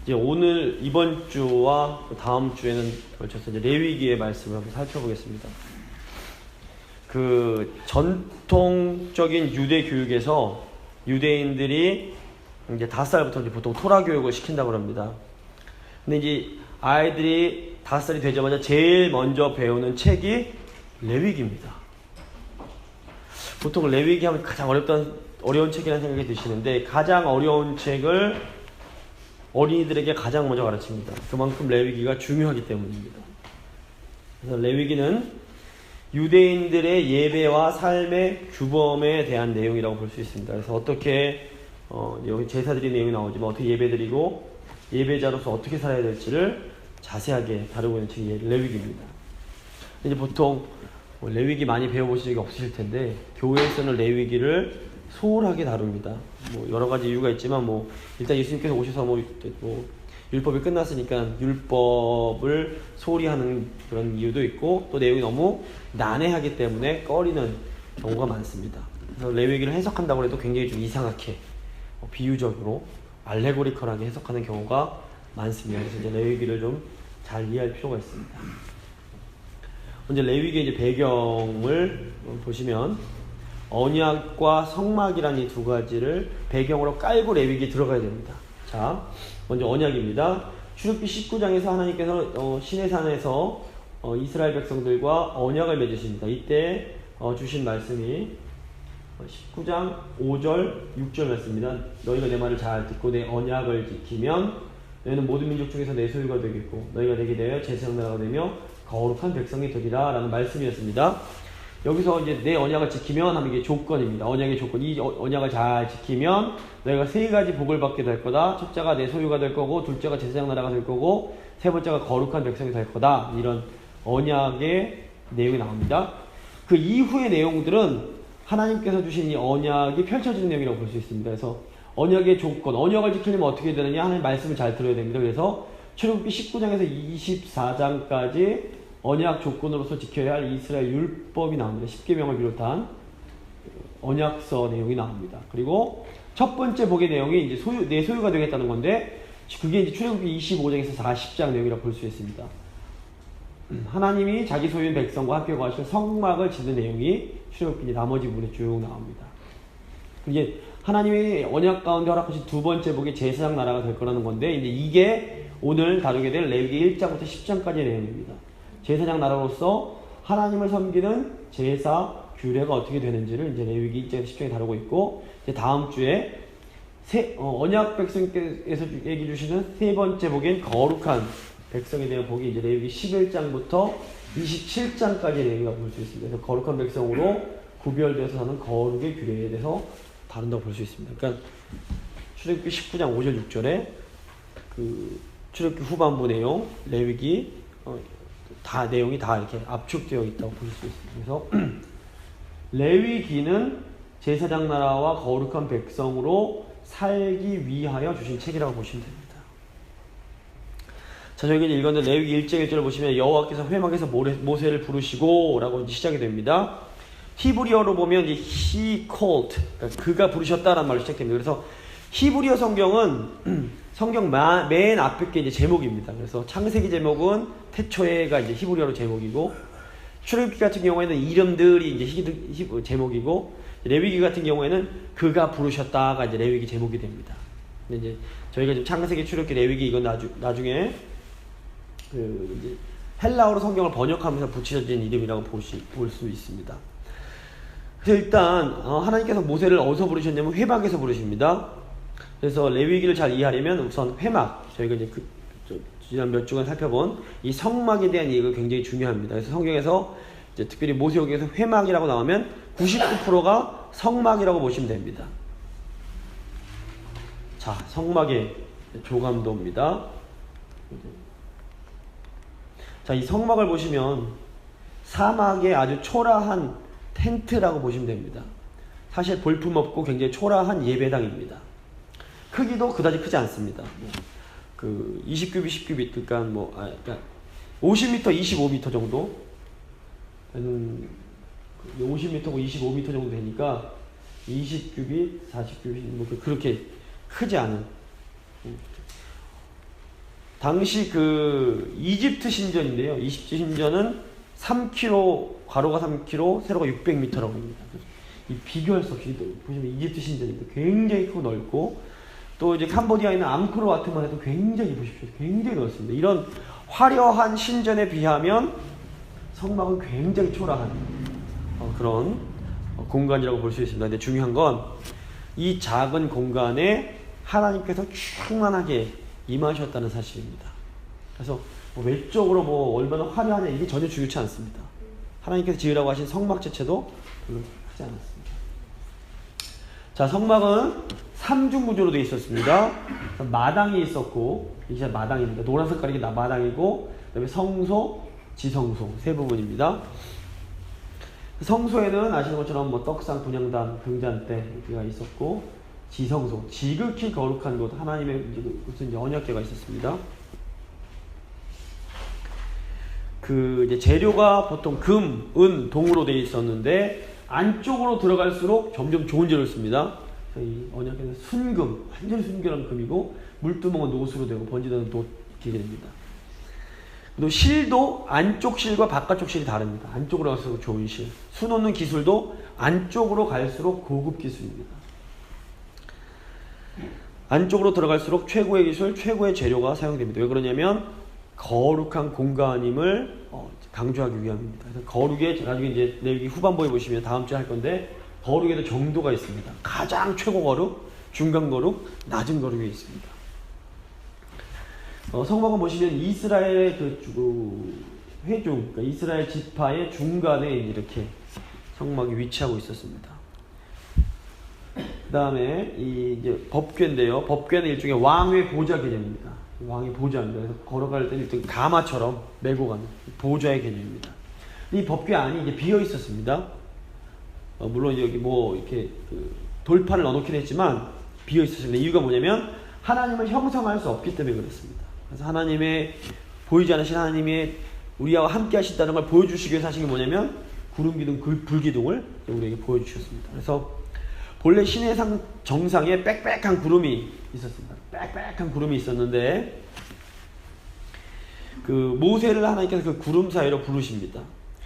이제 오늘 이번 주와 다음 주에는 걸쳐서 이제 레위기의 말씀을 한번 살펴보겠습니다. 그 전통적인 유대 교육에서 유대인들이 이제 5살부터 이제 보통 토라 교육을 시킨다고 합니다. 근데 이제 아이들이 5살이 되자마자 제일 먼저 배우는 책이 레위기입니다. 보통 레위기 하면 가장 어려운 책이라는 생각이 드시는데, 가장 어려운 책을 어린이들에게 가장 먼저 가르칩니다. 그만큼 레위기가 중요하기 때문입니다. 그래서 레위기는 유대인들의 예배와 삶의 규범에 대한 내용이라고 볼 수 있습니다. 그래서 어떻게 여기 제사드린 내용이 나오지만 어떻게 예배드리고 예배자로서 어떻게 살아야 될지를 자세하게 다루고 있는 책이 레위기입니다. 이제 보통 레위기 많이 배워보신 적이 없으실 텐데, 교회에서는 레위기를 소홀하게 다룹니다. 여러 가지 이유가 있지만 일단 예수님께서 오셔서 율법이 끝났으니까 율법을 소홀히 하는 그런 이유도 있고, 또 내용이 너무 난해하기 때문에 꺼리는 경우가 많습니다. 그래서 레위기를 해석한다고 해도 굉장히 좀 이상하게 비유적으로 알레고리컬하게 해석하는 경우가 많습니다. 그래서 이제 레위기를 좀 잘 이해할 필요가 있습니다. 먼저 레위기의 이제 배경을 보시면, 언약과 성막이라는 이 두 가지를 배경으로 깔고 레위기에 들어가야 됩니다. 자, 먼저 언약입니다. 출애굽기 19장에서 하나님께서 시내산에서 이스라엘 백성들과 언약을 맺으십니다. 이때 주신 말씀이 19장 5절 6절 말씀입니다. 너희가 내 말을 잘 듣고 내 언약을 지키면 너희는 모든 민족 중에서 내 소유가 되겠고 너희가 내게 되어 제사장 나라가 되며 거룩한 백성이 되리라 라는 말씀이었습니다. 여기서 이제 내 언약을 지키면 하면 이게 조건입니다. 언약의 조건. 이 언약을 잘 지키면 너희가 세 가지 복을 받게 될 거다. 첫째가 내 소유가 될 거고, 둘째가 제사장 나라가 될 거고, 세 번째가 거룩한 백성이 될 거다. 이런 언약의 내용이 나옵니다. 그 이후의 내용들은 하나님께서 주신 이 언약이 펼쳐지는 내용이라고 볼 수 있습니다. 그래서 언약의 조건, 언약을 지키려면 어떻게 되느냐 하는 말씀을 잘 들어야 됩니다. 그래서 출애굽기 19장에서 24장까지 언약 조건으로서 지켜야 할 이스라엘 율법이 나옵니다. 10계명을 비롯한 언약서 내용이 나옵니다. 그리고 첫 번째 복의 내용이 이제 내 소유가 되겠다는 건데, 그게 이제 출애굽기 25장에서 40장 내용이라고 볼 수 있습니다. 하나님이 자기 소유인 백성과 함께 거하실 성막을 짓는 내용이 출애굽기 나머지 부분에 쭉 나옵니다. 이게 하나님이 언약 가운데 허락하신 두 번째 복이 제사장 나라가 될 거라는 건데, 이제 이게 오늘 다루게 될 레위기 1장부터 10장까지의 내용입니다. 제사장 나라로서 하나님을 섬기는 제사 규례가 어떻게 되는지를 이제 레위기 1장에서 10장에 다루고 있고, 이제 다음 주에 언약 백성께서 얘기 주시는 세 번째 복인 거룩한 백성에 대한 복이 이제 레위기 11장부터 27장까지의 내용이라고 볼 수 있습니다. 그래서 거룩한 백성으로 구별되어서 사는 거룩의 규례에 대해서 다룬다고 볼 수 있습니다. 그러니까 출애굽기 19장 5절 6절에 그 출애굽기 후반부 내용, 레위기 다 내용이 다 이렇게 압축되어 있다고 볼 수 있습니다. 그래서 레위기는 제사장 나라와 거룩한 백성으로 살기 위하여 주신 책이라고 보시면 됩니다. 자, 저희가 읽었는데 레위기 1장 1절을 보시면 여호와께서 회막에서 모세를 부르시고 라고 시작이 됩니다. 히브리어로 보면 이제 he called, 그러니까 그가 부르셨다라는 말로 시작됩니다. 그래서 히브리어 성경은 성경 맨 앞에 게 이제 제목입니다. 그래서 창세기 제목은 태초에가 이제 히브리어로 제목이고, 출애굽기 같은 경우에는 이름들이 이제 제목이고, 레위기 같은 경우에는 그가 부르셨다가 이제 레위기 제목이 됩니다. 근데 이제 저희가 지금 창세기, 출애굽기, 레위기 이건 나중에 이제 헬라어로 성경을 번역하면서 붙여진 이름이라고 볼 수 있습니다. 그래서 일단 하나님께서 모세를 어디서 부르셨냐면 회막에서 부르십니다. 그래서 레위기를 잘 이해하려면 우선 회막, 저희가 이제 지난 몇 주간 살펴본 이 성막에 대한 이해가 굉장히 중요합니다. 그래서 성경에서 이제 특별히 모세오경에서 회막이라고 나오면 99%가 성막이라고 보시면 됩니다. 자, 성막의 조감도입니다. 자, 이 성막을 보시면 사막의 아주 초라한 텐트라고 보시면 됩니다. 사실 볼품없고 굉장히 초라한 예배당입니다. 크기도 그다지 크지 않습니다. 그 20규빗, 10규빗, 그러니까 50m, 25m 정도, 50m고 25m 정도 되니까 20규빗, 40규빗 그렇게 크지 않은 당시 그 이집트 신전인데요. 이집트 신전은 3km, 가로가 3km, 세로가 600m라고 합니다. 이 비교할 수 없이 보시면 이집트 신전입니다. 굉장히 크고 넓고, 또 이제 캄보디아에 있는 앙코르와트만 해도 굉장히 보십시오. 굉장히 넓습니다. 이런 화려한 신전에 비하면 성막은 굉장히 초라한 그런 공간이라고 볼 수 있습니다. 근데 중요한 건 이 작은 공간에 하나님께서 충만하게 임하셨다는 사실입니다. 그래서 외적으로 얼마나 화려하냐 이게 전혀 중요치 않습니다. 하나님께서 지으라고 하신 성막 자체도 별로 하지 않았습니다. 자, 성막은 3중 구조로 되어 있었습니다. 마당이 있었고, 이게 마당입니다. 노란 색깔이 마당이고, 그다음에 성소, 지성소 세 부분입니다. 성소에는 아시는 것처럼 떡상, 분향단, 금잔대가 있었고, 지성소, 지극히 거룩한 곳, 하나님의 무슨 언약궤가 있었습니다. 이제 재료가 보통 금, 은, 동으로 되어 있었는데 안쪽으로 들어갈수록 점점 좋은 재료를 씁니다. 이 언약궤는 순금, 완전히 순결한 금이고, 물두멍은 노수로 되고 번지단은 도 이렇게 됩니다. 또 실도 안쪽 실과 바깥쪽 실이 다릅니다. 안쪽으로 갈수록 좋은 실. 수 놓는 기술도 안쪽으로 갈수록 고급 기술입니다. 안쪽으로 들어갈수록 최고의 기술, 최고의 재료가 사용됩니다. 왜 그러냐면 거룩한 공간임을 강조하기 위함입니다. 그래서 거룩에 나중에 이제 레위기 후반부에 보시면 다음 주에 할 건데, 거룩에도 정도가 있습니다. 가장 최고 거룩, 중간 거룩, 낮은 거룩이 있습니다. 성막은 보시면 이스라엘의 회중, 그러니까 이스라엘 지파의 중간에 이렇게 성막이 위치하고 있었습니다. 그 다음에 이제 법궤인데요. 법궤는 일종의 왕의 보좌 개념입니다. 왕의 보좌입니다. 그래서 걸어갈 때는 일종 가마처럼 메고 가는 보좌의 개념입니다. 이 법궤 안이 이제 비어 있었습니다. 물론 여기 이렇게 돌판을 넣어놓긴 했지만 비어 있었습니다. 이유가 뭐냐면 하나님을 형상할 수 없기 때문에 그렇습니다. 그래서 하나님의 보이지 않으신 하나님의 우리와 함께 하신다는 걸 보여주시기 위해서 하신 게 뭐냐면 구름기둥, 불기둥을 우리에게 보여주셨습니다. 그래서 본래 시내산 정상에 빽빽한 구름이 있었습니다. 빽빽한 구름이 있었는데 모세를 하나님께서 그 구름 사이로 부르십니다.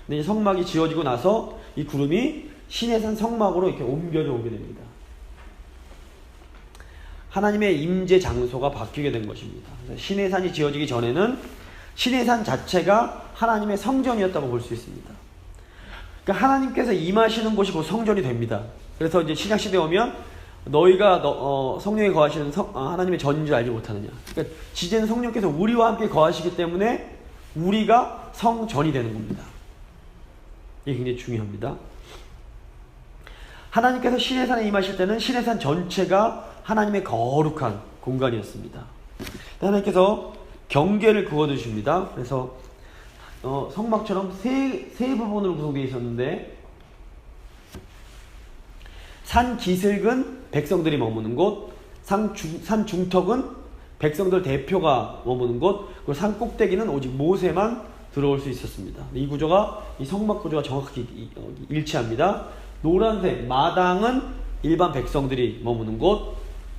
근데 성막이 지어지고 나서 이 구름이 시내산 성막으로 이렇게 옮겨져 오게 됩니다. 하나님의 임재 장소가 바뀌게 된 것입니다. 시내산이 지어지기 전에는 시내산 자체가 하나님의 성전이었다고 볼 수 있습니다. 그러니까 하나님께서 임하시는 곳이 곧 성전이 됩니다. 그래서 이제 신약시대에 오면 너희가 성령에 거하시는 하나님의 전인 줄 알지 못하느냐. 그러니까 지제는 성령께서 우리와 함께 거하시기 때문에 우리가 성전이 되는 겁니다. 이게 굉장히 중요합니다. 하나님께서 시내산에 임하실 때는 시내산 전체가 하나님의 거룩한 공간이었습니다. 하나님께서 경계를 그어두십니다. 그래서 성막처럼 세 부분으로 구성되어 있었는데, 산 기슭은 백성들이 머무는 곳, 산 중턱은 백성들 대표가 머무는 곳, 그리고 산 꼭대기는 오직 모세만 들어올 수 있었습니다. 이 구조가, 이 성막 구조가 정확하게 일치합니다. 노란색 마당은 일반 백성들이 머무는 곳,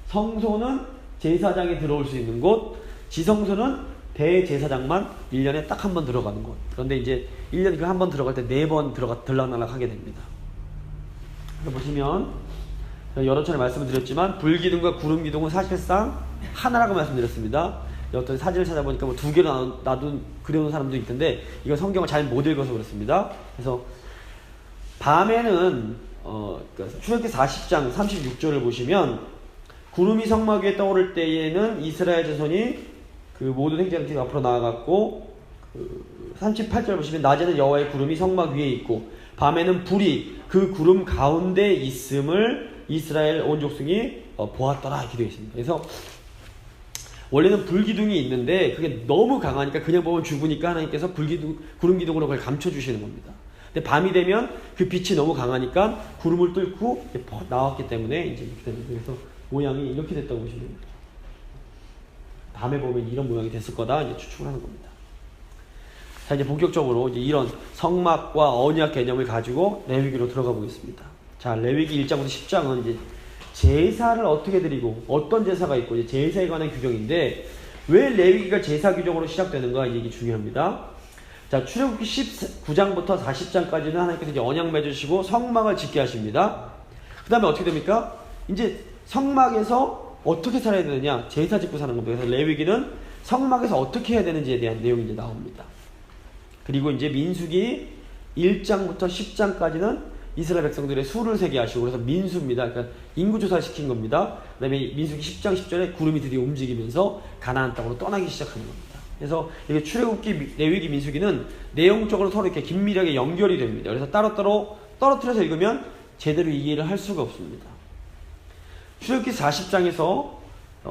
성소는 제사장이 들어올 수 있는 곳, 지성소는 대제사장만 1년에 딱 한 번 들어가는 곳. 그런데 이제 1년에 그 한 번 들어갈 때 4번 들락날락 하게 됩니다. 보시면 여러 차례 말씀을 드렸지만 불기둥과 구름기둥은 사실상 하나라고 말씀드렸습니다. 어떤 사진을 찾아보니까 2개로 그려놓은 사람도 있던데 이거 성경을 잘 못 읽어서 그렇습니다. 그래서 밤에는 출애굽기 40장 36절을 보시면 구름이 성막 위에 떠오를 때에는 이스라엘 자손이 모든 행제장팀 앞으로 나아갔고, 38절 보시면 낮에는 여호와의 구름이 성막 위에 있고 밤에는 불이 그 구름 가운데 있음을 이스라엘 온 족속이 보았더라 이렇게 되어 있습니다. 그래서 원래는 불기둥이 있는데 그게 너무 강하니까 그냥 보면 죽으니까 하나님께서 구름기둥으로 그걸 감춰주시는 겁니다. 근데 밤이 되면 그 빛이 너무 강하니까 구름을 뚫고 나왔기 때문에 이제 이렇게 됩니다. 그래서 모양이 이렇게 됐다고 보시면 됩니다. 밤에 보면 이런 모양이 됐을 거다 이제 추측을 하는 겁니다. 자, 이제 본격적으로 이제 이런 성막과 언약 개념을 가지고 레위기로 들어가 보겠습니다. 자, 레위기 1장부터 10장은 이제 제사를 어떻게 드리고 어떤 제사가 있고 이제 제사에 관한 규정인데, 왜 레위기가 제사 규정으로 시작되는가 이게 중요합니다. 자, 출애굽기 19장부터 40장까지는 하나님께서 이제 언약 맺으시고 성막을 짓게 하십니다. 그 다음에 어떻게 됩니까? 이제 성막에서 어떻게 살아야 되느냐, 제사 짓고 사는 겁니다. 그래서 레위기는 성막에서 어떻게 해야 되는지에 대한 내용이 이제 나옵니다. 그리고 이제 민수기 1장부터 10장까지는 이스라엘 백성들의 수를 세게 하시고, 그래서 민수입니다. 그러니까 인구조사를 시킨 겁니다. 그 다음에 민수기 10장 10절에 구름이 드디어 움직이면서 가나안 땅으로 떠나기 시작하는 겁니다. 그래서 이게 출애굽기, 레위기, 민수기는 내용적으로 서로 이렇게 긴밀하게 연결이 됩니다. 그래서 따로따로 떨어뜨려서 읽으면 제대로 이해를 할 수가 없습니다. 출애굽기 40장에서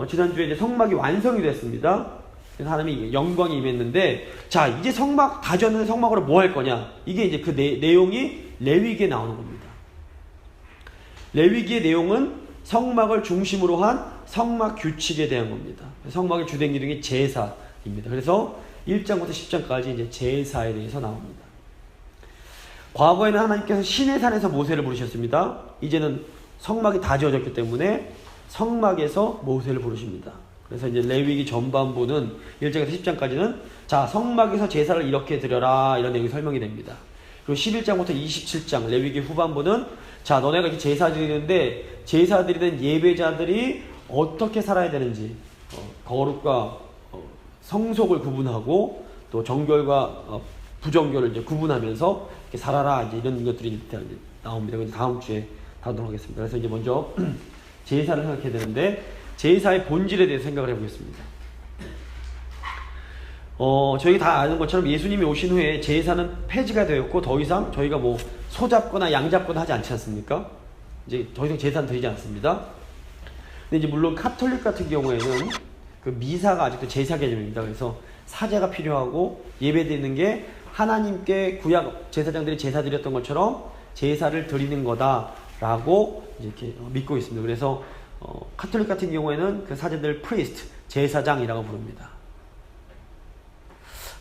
지난주에 이제 성막이 완성이 됐습니다. 그래서 하나님이 영광이 임했는데, 자, 이제 성막 다 지었는데 성막으로 뭐 할 거냐? 이게 이제 그 내용이 레위기에 나오는 겁니다. 레위기의 내용은 성막을 중심으로 한 성막 규칙에 대한 겁니다. 성막의 주된 기둥이 제사입니다. 그래서 1장부터 10장까지 이제 제사에 대해서 나옵니다. 과거에는 하나님께서 시내산에서 모세를 부르셨습니다. 이제는 성막이 다 지어졌기 때문에 성막에서 모세를 부르십니다. 그래서 이제 레위기 전반부는 1장에서 10장까지는 자, 성막에서 제사를 이렇게 드려라, 이런 내용이 설명이 됩니다. 그리고 11장부터 27장 레위기 후반부는 자, 너네가 이렇게 제사 드리는데 제사 드리는 예배자들이 어떻게 살아야 되는지, 거룩과 성속을 구분하고 또 정결과 부정결을 이제 구분하면서 이렇게 살아라, 이제 이런 것들이 나옵니다. 그래서 다음 주에 다루도록 하겠습니다. 그래서 이제 먼저 제사를 생각해야 되는데, 제사의 본질에 대해서 생각을 해보겠습니다. 저희가 다 아는 것처럼 예수님이 오신 후에 제사는 폐지가 되었고, 더 이상 저희가 뭐 소 잡거나 양 잡거나 하지 않지 않습니까? 이제 더 이상 제사는 드리지 않습니다. 근데 이제 물론 카톨릭 같은 경우에는 그 미사가 아직도 제사 개념입니다. 그래서 사제가 필요하고 예배 드리는 게 하나님께 구약 제사장들이 제사 드렸던 것처럼 제사를 드리는 거다라고 이렇게 믿고 있습니다. 그래서 카톨릭 같은 경우에는 그 사제들 프리스트, 제사장이라고 부릅니다.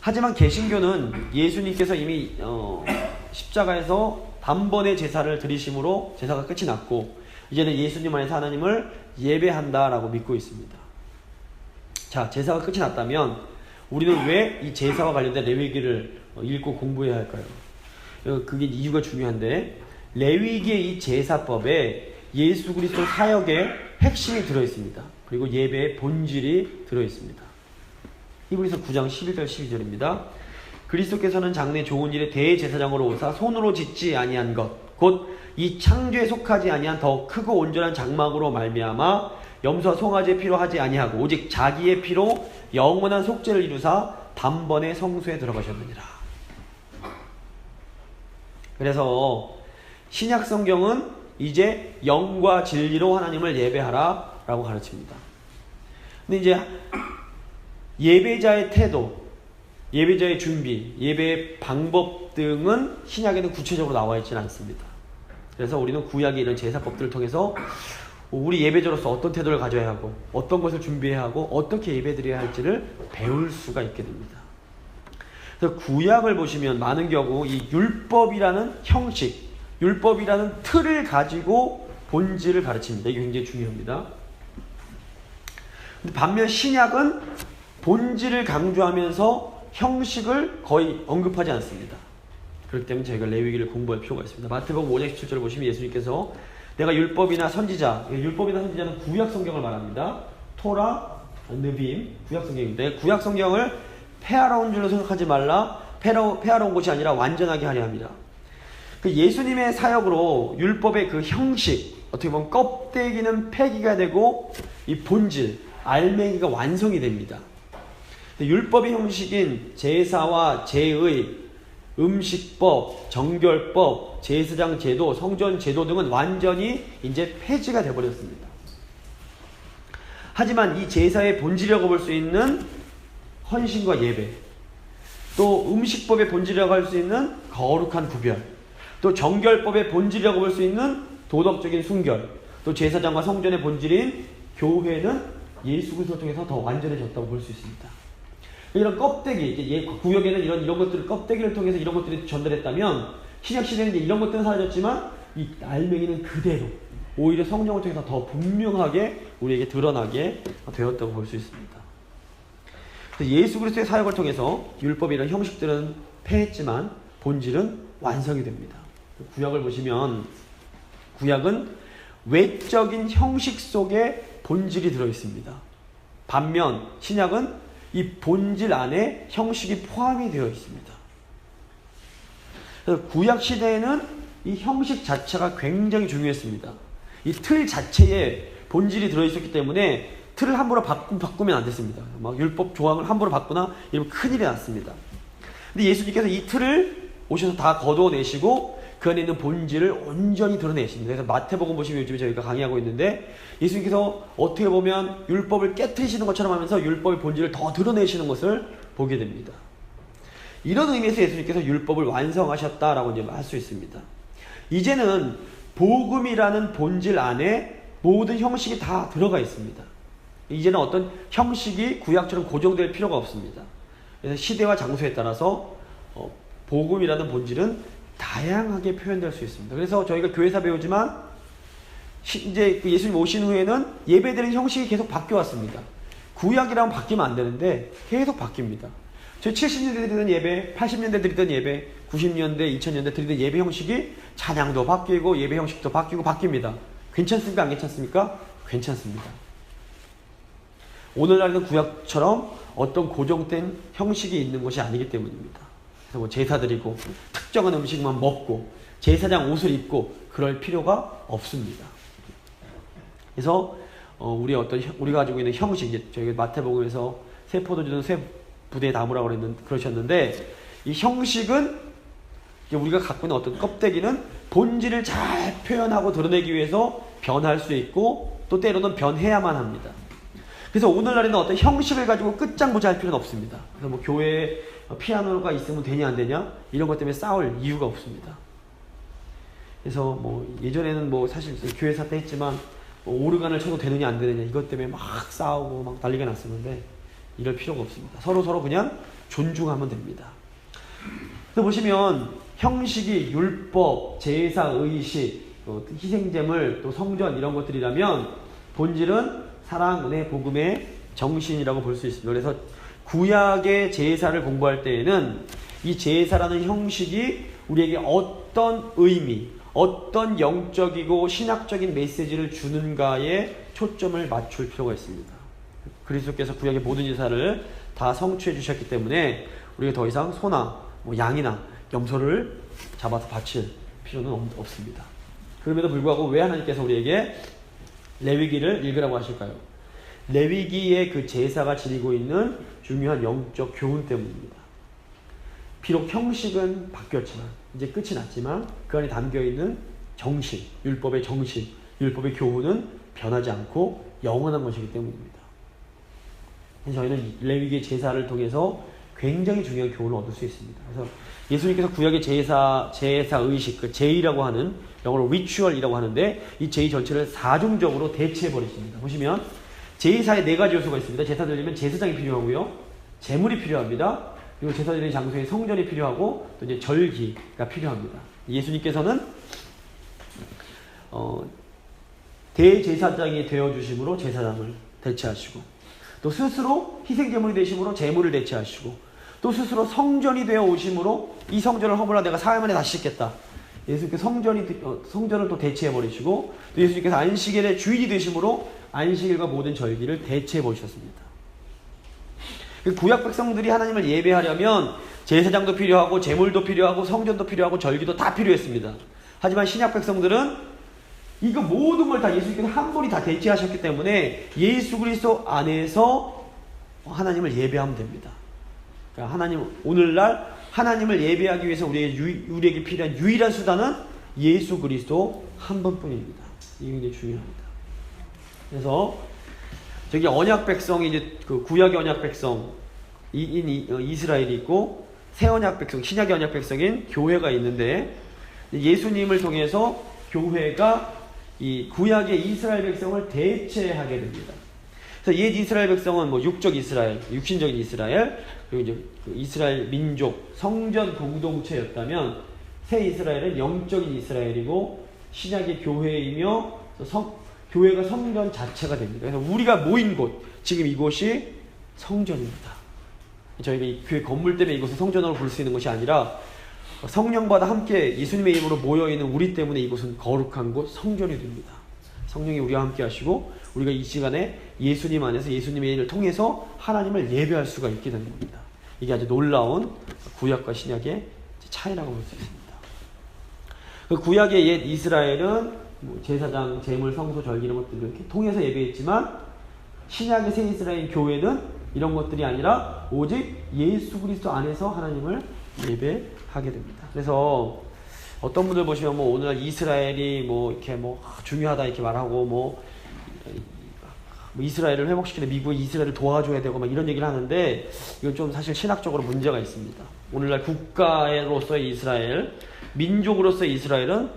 하지만 개신교는 예수님께서 이미 십자가에서 단번에 제사를 드리심으로 제사가 끝이 났고, 이제는 예수님 안에서 하나님을 예배한다라고 믿고 있습니다. 자, 제사가 끝이 났다면 우리는 왜 이 제사와 관련된 레위기를 읽고 공부해야 할까요? 그게 이유가 중요한데, 레위기의 이 제사법에 예수 그리스도 사역의 핵심이 들어있습니다. 그리고 예배의 본질이 들어있습니다. 히브리서 9장 11절 12절입니다. 그리스도께서는 장래 좋은 일에 대제사장으로 오사 손으로 짓지 아니한 것, 곧 이 창조에 속하지 아니한 더 크고 온전한 장막으로 말미암아 염소와 송아지의 피로 하지 아니하고 오직 자기의 피로 영원한 속죄를 이루사 단번에 성소에 들어가셨느니라. 그래서 신약 성경은 이제 영과 진리로 하나님을 예배하라 라고 가르칩니다. 근데 이제 예배자의 태도, 예배자의 준비, 예배의 방법 등은 신약에는 구체적으로 나와 있지는 않습니다. 그래서 우리는 구약의 이런 제사법들을 통해서 우리 예배자로서 어떤 태도를 가져야 하고 어떤 것을 준비해야 하고 어떻게 예배드려야 할지를 배울 수가 있게 됩니다. 그래서 구약을 보시면 많은 경우 이 율법이라는 형식, 율법이라는 틀을 가지고 본질을 가르칩니다. 이게 굉장히 중요합니다. 근데 반면 신약은 본질을 강조하면서 형식을 거의 언급하지 않습니다. 그렇기 때문에 저희가 레위기를 공부할 필요가 있습니다. 마태복음 5장 17절을 보시면 예수님께서 내가 율법이나 선지자, 율법이나 선지자는 구약 성경을 말합니다. 토라, 느빔, 구약 성경인데 구약 성경을 폐하러 온 줄로 생각하지 말라. 폐하러 온 것이 아니라 완전하게 하려 합니다. 그 예수님의 사역으로 율법의 그 형식, 어떻게 보면 껍데기는 폐기가 되고 이 본질, 알맹이가 완성이 됩니다. 율법의 형식인 제사와 제의, 음식법, 정결법, 제사장 제도, 성전 제도 등은 완전히 이제 폐지가 되어버렸습니다. 하지만 이 제사의 본질이라고 볼 수 있는 헌신과 예배, 또 음식법의 본질이라고 할 수 있는 거룩한 구별, 또 정결법의 본질이라고 볼 수 있는 도덕적인 순결, 또 제사장과 성전의 본질인 교회는 예수 그리스도를 통해서 더 완전해졌다고 볼 수 있습니다. 이런 껍데기, 구역에는 이런 것들을 껍데기를 통해서 이런 것들이 전달했다면 신약 시대는 이제 이런 것들은 사라졌지만 이 알맹이는 그대로 오히려 성령을 통해서 더 분명하게 우리에게 드러나게 되었다고 볼 수 있습니다. 예수 그리스도의 사역을 통해서 율법이라는 형식들은 패했지만 본질은 완성이 됩니다. 구약을 보시면 구약은 외적인 형식 속에 본질이 들어있습니다. 반면 신약은 이 본질 안에 형식이 포함이 되어 있습니다. 그래서 구약 시대에는 이 형식 자체가 굉장히 중요했습니다. 이 틀 자체에 본질이 들어있었기 때문에 틀을 함부로 바꾸면 안 됐습니다. 막 율법 조항을 함부로 바꾸나 이러면 큰일이 났습니다. 근데 예수님께서 이 틀을 오셔서 다 거두어내시고 그 안에 있는 본질을 온전히 드러내십니다. 그래서 마태복음 보시면 요즘에 저희가 강의하고 있는데 예수님께서 어떻게 보면 율법을 깨트리시는 것처럼 하면서 율법의 본질을 더 드러내시는 것을 보게 됩니다. 이런 의미에서 예수님께서 율법을 완성하셨다라고 이제 할 수 있습니다. 이제는 복음이라는 본질 안에 모든 형식이 다 들어가 있습니다. 이제는 어떤 형식이 구약처럼 고정될 필요가 없습니다. 그래서 시대와 장소에 따라서 복음이라는 본질은 다양하게 표현될 수 있습니다. 그래서 저희가 교회사 배우지만 이제 예수님 오신 후에는 예배드리는 형식이 계속 바뀌어왔습니다. 구약이라면 바뀌면 안 되는데 계속 바뀝니다. 저희 70년대 드리던 예배, 80년대 드리던 예배, 90년대, 2000년대 드리던 예배 형식이 찬양도 바뀌고 예배 형식도 바뀌고 바뀝니다. 괜찮습니까? 안 괜찮습니까? 괜찮습니다. 오늘날은 구약처럼 어떤 고정된 형식이 있는 것이 아니기 때문입니다. 그래서 뭐 제사 드리고 특정한 음식만 먹고 제사장 옷을 입고 그럴 필요가 없습니다. 그래서 우리가 가지고 있는 형식, 이제 저희 마태복음에서 새 포도주는 새 부대에 담으라고 그러셨는데 이 형식은 우리가 갖고 있는 어떤 껍데기는 본질을 잘 표현하고 드러내기 위해서 변할 수 있고 또 때로는 변해야만 합니다. 그래서 오늘날에는 어떤 형식을 가지고 끝장보자 할 필요는 없습니다. 그래서 뭐 교회에 피아노가 있으면 되냐 안 되냐 이런 것 때문에 싸울 이유가 없습니다. 그래서 뭐 예전에는 뭐 사실 교회사 때 했지만 뭐 오르간을 쳐도 되느냐 안 되느냐 이것 때문에 막 싸우고 막 난리가 났었는데 이럴 필요가 없습니다. 서로 그냥 존중하면 됩니다. 그래서 보시면 형식이 율법, 제사, 의식, 또 희생제물, 또 성전 이런 것들이라면 본질은 사랑, 은혜, 복음의 정신이라고 볼 수 있습니다. 그래서 구약의 제사를 공부할 때에는 이 제사라는 형식이 우리에게 어떤 의미, 어떤 영적이고 신학적인 메시지를 주는가에 초점을 맞출 필요가 있습니다. 그리스도께서 구약의 모든 제사를 다 성취해 주셨기 때문에 우리가 더 이상 소나 뭐 양이나 염소를 잡아서 바칠 필요는 없습니다. 그럼에도 불구하고 왜 하나님께서 우리에게 레위기를 읽으라고 하실까요? 레위기의 그 제사가 지니고 있는 중요한 영적 교훈 때문입니다. 비록 형식은 바뀌었지만 이제 끝이 났지만 그 안에 담겨있는 정신, 율법의 정신, 율법의 교훈은 변하지 않고 영원한 것이기 때문입니다. 저희는 레위기의 제사를 통해서 굉장히 중요한 교훈을 얻을 수 있습니다. 그래서 예수님께서 구약의 제사 의식, 그 제의라고 하는 영어로 리추얼이라고 하는데 이 제의 전체를 사중적으로 대체해버리십니다. 보시면 제사에 4가지 요소가 있습니다. 제사 드리려면 제사장이 필요하고요. 제물이 필요합니다. 그리고 제사 드리는 장소에 성전이 필요하고 또 이제 절기가 필요합니다. 예수님께서는 대제사장이 되어주심으로 제사장을 대체하시고 또 스스로 희생제물이 되심으로 제물을 대체하시고 또 스스로 성전이 되어 오심으로 이 성전을 허물어 내가 사흘 만에 다시 짓겠다. 예수님께서 성전을 또 대체해버리시고 또 예수님께서 안식일의 주인이 되심으로 안식일과 모든 절기를 대체해버리셨습니다. 구약 백성들이 하나님을 예배하려면 제사장도 필요하고 제물도 필요하고 성전도 필요하고 절기도 다 필요했습니다. 하지만 신약 백성들은 이거 모든 걸 다 예수님께서 한 번이 다 대체하셨기 때문에 예수 그리스도 안에서 하나님을 예배하면 됩니다. 그러니까 오늘날 하나님을 예배하기 위해서 우리에게 필요한 유일한 수단은 예수 그리스도 한 번뿐입니다. 이게 굉장히 중요합니다. 그래서 저기 언약 백성이 이제 그 구약의 언약 백성 이스라엘이 있고 새 언약 백성, 신약의 언약 백성인 교회가 있는데 예수님을 통해서 교회가 이 구약의 이스라엘 백성을 대체하게 됩니다. 그래서 옛 이스라엘 백성은 뭐 육적 이스라엘, 육신적인 이스라엘, 그리고 이제 그 이스라엘 민족, 성전 공동체였다면 새 이스라엘은 영적인 이스라엘이고 신약의 교회이며 교회가 성전 자체가 됩니다. 그래서 우리가 모인 곳, 지금 이곳이 성전입니다. 저희가 이 교회 건물 때문에 이곳을 성전으로 부를 수 있는 것이 아니라 성령받아 함께 예수님의 이름으로 모여있는 우리 때문에 이곳은 거룩한 곳, 성전이 됩니다. 성령이 우리와 함께 하시고 우리가 이 시간에 예수님 안에서 예수님의 일을 통해서 하나님을 예배할 수가 있게 되는 겁니다. 이게 아주 놀라운 구약과 신약의 차이라고 볼 수 있습니다. 그 구약의 옛 이스라엘은 제사장, 제물, 성소, 절기 이런 것들을 이렇게 통해서 예배했지만 신약의 새 이스라엘 교회는 이런 것들이 아니라 오직 예수 그리스도 안에서 하나님을 예배하게 됩니다. 그래서 어떤 분들 보시면 오늘날 이스라엘이 이렇게 중요하다 이렇게 말하고 이스라엘을 회복시키는 미국이 이스라엘을 도와줘야 되고 이런 얘기를 하는데 이건 좀 사실 신학적으로 문제가 있습니다. 오늘날 국가로서의 이스라엘, 민족으로서의 이스라엘은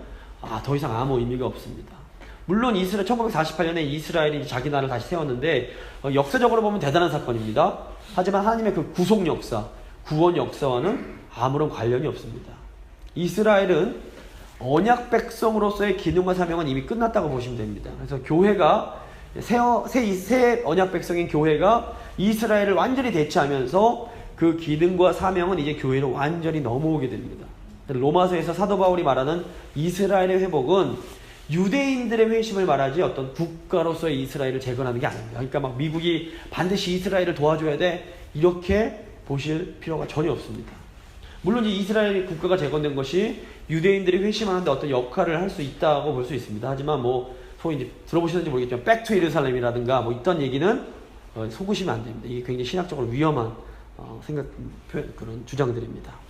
더 이상 아무 의미가 없습니다. 물론 1948년에 이스라엘이 자기 나라를 다시 세웠는데 역사적으로 보면 대단한 사건입니다. 하지만 하나님의 그 구속 역사, 구원 역사와는 아무런 관련이 없습니다. 이스라엘은 언약 백성으로서의 기능과 사명은 이미 끝났다고 보시면 됩니다. 그래서 교회가 새 언약 백성인 교회가 이스라엘을 완전히 대체하면서 그 기능과 사명은 이제 교회로 완전히 넘어오게 됩니다. 로마서에서 사도 바울이 말하는 이스라엘의 회복은 유대인들의 회심을 말하지 어떤 국가로서의 이스라엘을 재건하는 게 아닙니다. 그러니까 미국이 반드시 이스라엘을 도와줘야 돼 이렇게 보실 필요가 전혀 없습니다. 물론 이스라엘 국가가 재건된 것이 유대인들이 회심하는데 어떤 역할을 할 수 있다고 볼 수 있습니다. 하지만 소위 이제 들어보셨는지 모르겠지만 백투 예루살렘이라든가 있던 얘기는 속으시면 안 됩니다. 이게 굉장히 신학적으로 위험한 그런 주장들입니다.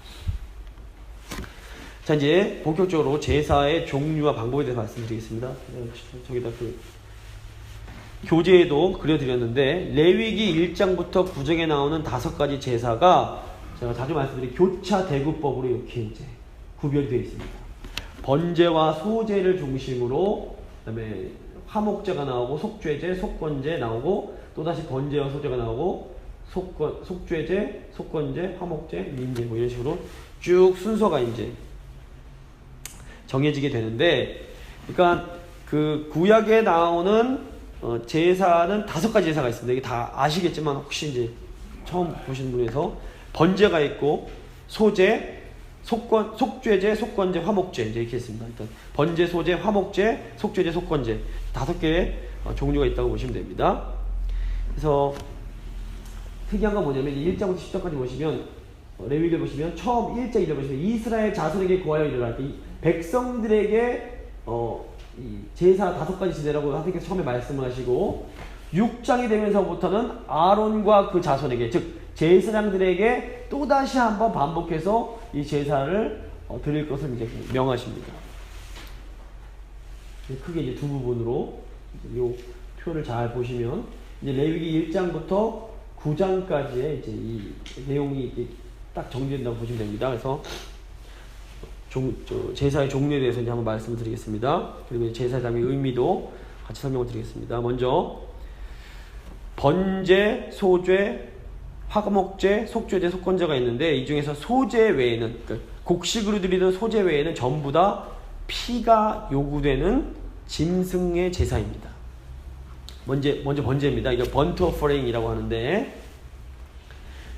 자, 이제 본격적으로 제사의 종류와 방법에 대해서 말씀드리겠습니다. 저기다 교재에도 그려드렸는데 레위기 1장부터 9장에 나오는 5가지 제사가 제가 자주 말씀드린 교차 대구법으로 이렇게 이제 구별이 되어 있습니다. 번제와 소제를 중심으로 그다음에 화목제가 나오고 속죄제, 속건제 나오고 또다시 번제와 소제가 나오고 속죄제, 속건제, 화목제, 민제 이런 식으로 쭉 순서가 이제 정해지게 되는데, 그러니까 그 구약에 나오는 제사는 5가지 제사가 있습니다. 이게 다 아시겠지만 혹시 이제 처음 보시는 분에서 번제가 있고 소제, 속죄제, 속건제, 화목제 이제 이렇게 있습니다. 일단 번제, 소제, 화목제, 속죄제, 속건제 5개의 종류가 있다고 보시면 됩니다. 그래서 특이한 건 뭐냐면 1장부터 10장까지 보시면 레위기를 보시면 처음 1장 1절 보시면 이스라엘 자손에게 구하여 이르라. 백성들에게 이 제사 5가지 지내라고 하나님께서 처음에 말씀을 하시고 6장이 되면서부터는 아론과 그 자손에게 즉 제사장들에게 또다시 한번 반복해서 이 제사를 드릴 것을 이제 명하십니다. 크게 이제 두 부분으로 이 표를 잘 보시면 이제 레위기 1장부터 9장까지의 이제 이 내용이 딱 정리된다고 보시면 됩니다. 그래서 제사의 종류에 대해서 이제 한번 말씀을 드리겠습니다. 그리고 제사장의 의미도 같이 설명을 드리겠습니다. 먼저 번제, 소제, 화목제, 속죄제, 속건제가 있는데 이 중에서 소제 외에는 그러니까 곡식으로 드리는 소제 외에는 전부 다 피가 요구되는 짐승의 제사입니다. 먼저 번제입니다. 이거 번트 오퍼링이라고 하는데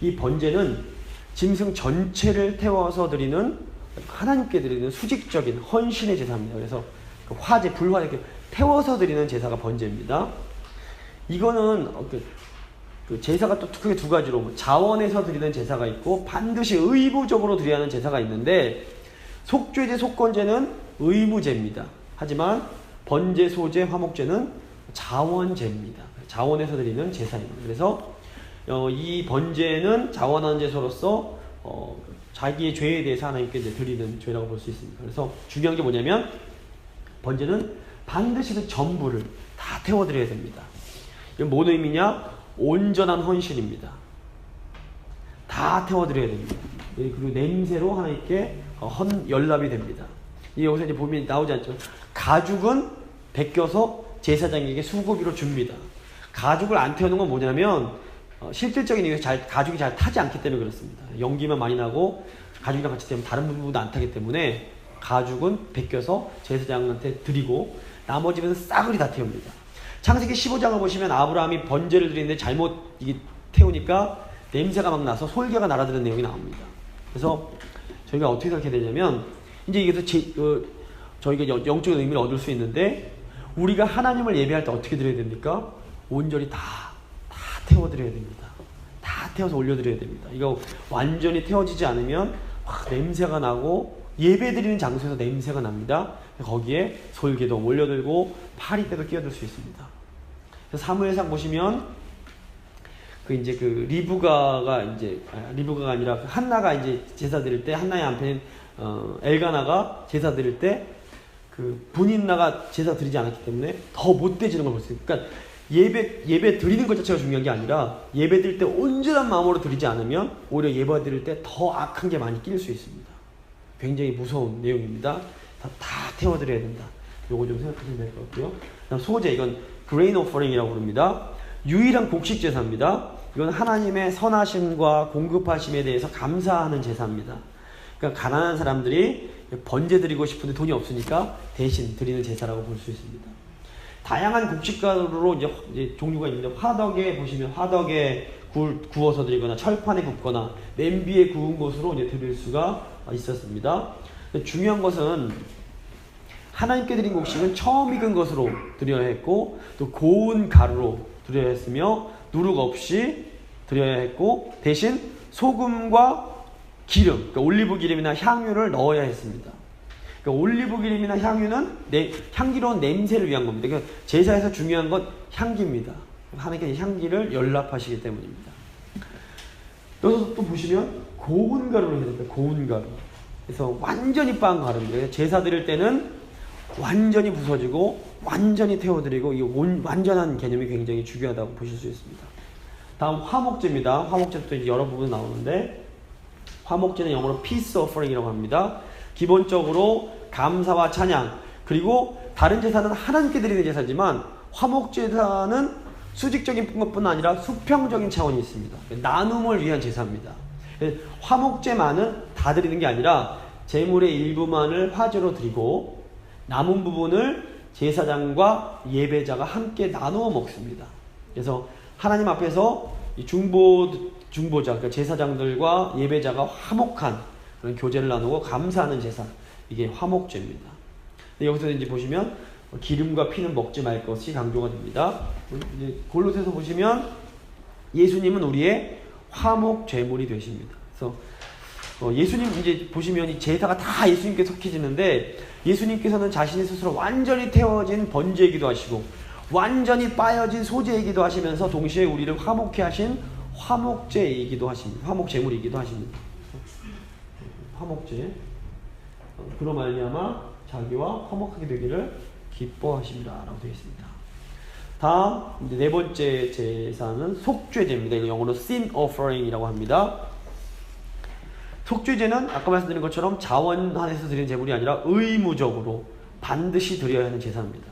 이 번제는 짐승 전체를 태워서 드리는 하나님께 드리는 수직적인 헌신의 제사입니다. 그래서 화제, 불화 이렇게 태워서 드리는 제사가 번제입니다. 이거는 그 제사가 또 크게 2가지로 자원에서 드리는 제사가 있고 반드시 의무적으로 드려야 하는 제사가 있는데 속죄제, 속건제는 의무제입니다. 하지만 번제, 소제, 화목제는 자원제입니다. 자원에서 드리는 제사입니다. 그래서 이 번제는 자원하는 제사로서 자기의 죄에 대해서 하나님께 드리는 죄라고 볼 수 있습니다. 그래서 중요한 게 뭐냐면 번제는 반드시 그 전부를 다 태워드려야 됩니다. 이건 뭔 의미냐? 온전한 헌신입니다. 다 태워드려야 됩니다. 그리고 냄새로 하나님께 연락이 됩니다. 여기서 이제 보면 나오지 않죠. 가죽은 벗겨서 제사장에게 수고비로 줍니다. 가죽을 안 태우는 건 뭐냐면 실질적인 이유에서 가죽이 잘 타지 않기 때문에 그렇습니다. 연기만 많이 나고 가죽이랑 같이 되면 다른 부분도 안 타기 때문에 가죽은 벗겨서 제사장한테 드리고 나머지 부분은 싸그리 다 태웁니다. 창세기 15장을 보시면 아브라함이 번제를 드리는데 잘못 이게 태우니까 냄새가 막 나서 솔개가 날아드는 내용이 나옵니다. 그래서 저희가 어떻게 생각해야 되냐면 이제 이게 저희가 영적인 의미를 얻을 수 있는데 우리가 하나님을 예배할 때 어떻게 드려야 됩니까? 온전히 다 태워드려야 됩니다. 다 태워서 올려드려야 됩니다. 이거 완전히 태워지지 않으면 냄새가 나고 예배드리는 장소에서 냄새가 납니다. 거기에 솔개도 몰려들고 파리떼도 끼어들 수 있습니다. 사무엘상 보시면 리브가가 아니라 한나가 이제 제사 드릴 때 한나의 남편인 엘가나가 제사 드릴 때 분인나가 제사 드리지 않았기 때문에 더 못돼지는 걸 볼 수 있어요. 그러니까 예배 드리는 것 자체가 중요한 게 아니라 예배 드릴 때 온전한 마음으로 드리지 않으면 오히려 예배 드릴 때 더 악한 게 많이 끼일 수 있습니다. 굉장히 무서운 내용입니다. 다 태워드려야 된다. 요거 좀 생각하시면 될 것 같고요. 그다음 소제, 이건 grain offering이라고 부릅니다. 유일한 곡식 제사입니다. 이건 하나님의 선하심과 공급하심에 대해서 감사하는 제사입니다. 그러니까 가난한 사람들이 번제 드리고 싶은데 돈이 없으니까 대신 드리는 제사라고 볼 수 있습니다. 다양한 곡식가루로 이제 종류가 있는데 화덕에 보시면 화덕에 구워서 드리거나 철판에 굽거나 냄비에 구운 것으로 이제 드릴 수가 있었습니다. 중요한 것은 하나님께 드린 곡식은 처음 익은 것으로 드려야 했고 또 고운 가루로 드려야 했으며 누룩 없이 드려야 했고 대신 소금과 기름, 그러니까 올리브 기름이나 향유를 넣어야 했습니다. 그러니까 올리브 기름이나 향유는 향기로운 냄새를 위한 겁니다. 그러니까 제사에서 중요한 건 향기입니다. 하나님께 향기를 연락하시기 때문입니다. 여기서 또 보시면 고운 가루를 해야 됩니다. 고운 가루. 그래서 완전히 빻은 가루입니다. 제사 드릴 때는 완전히 부서지고 완전히 태워드리고 이 완전한 개념이 굉장히 중요하다고 보실 수 있습니다. 다음 화목제입니다. 화목제도 이제 여러 부분 나오는데 화목제는 영어로 peace offering이라고 합니다. 기본적으로 감사와 찬양, 그리고 다른 제사는 하나님께 드리는 제사지만 화목제사는 수직적인 것뿐 아니라 수평적인 차원이 있습니다. 나눔을 위한 제사입니다. 화목제만은 다 드리는 게 아니라 제물의 일부만을 화제로 드리고 남은 부분을 제사장과 예배자가 함께 나누어 먹습니다. 그래서 하나님 앞에서 이 중보자, 그러니까 제사장들과 예배자가 화목한 그런 교제를 나누고 감사하는 제사, 이게 화목제입니다. 여기서 이제 보시면 기름과 피는 먹지 말 것이 강조가 됩니다. 이제 골로새서 보시면 예수님은 우리의 화목 제물이 되십니다. 그래서 예수님 이제 보시면 이 제사가 다 예수님께 속해지는데 예수님께서는 자신이 스스로 완전히 태워진 번제이기도 하시고 완전히 빠여진 소제이기도 하시면서 동시에 우리를 화목케 하신 화목제이기도 하십니다. 화목제물이기도 하십니다. 화목제. 그로 말미암아 자기와 화목하게 되기를 기뻐하십니다라고 되어 있습니다. 다음 이제 네 번째 제사는 속죄제입니다. 이거 영어로 sin offering이라고 합니다. 속죄제는 아까 말씀드린 것처럼 자원한에서 드리는 제물이 아니라 의무적으로 반드시 드려야 하는 제사입니다.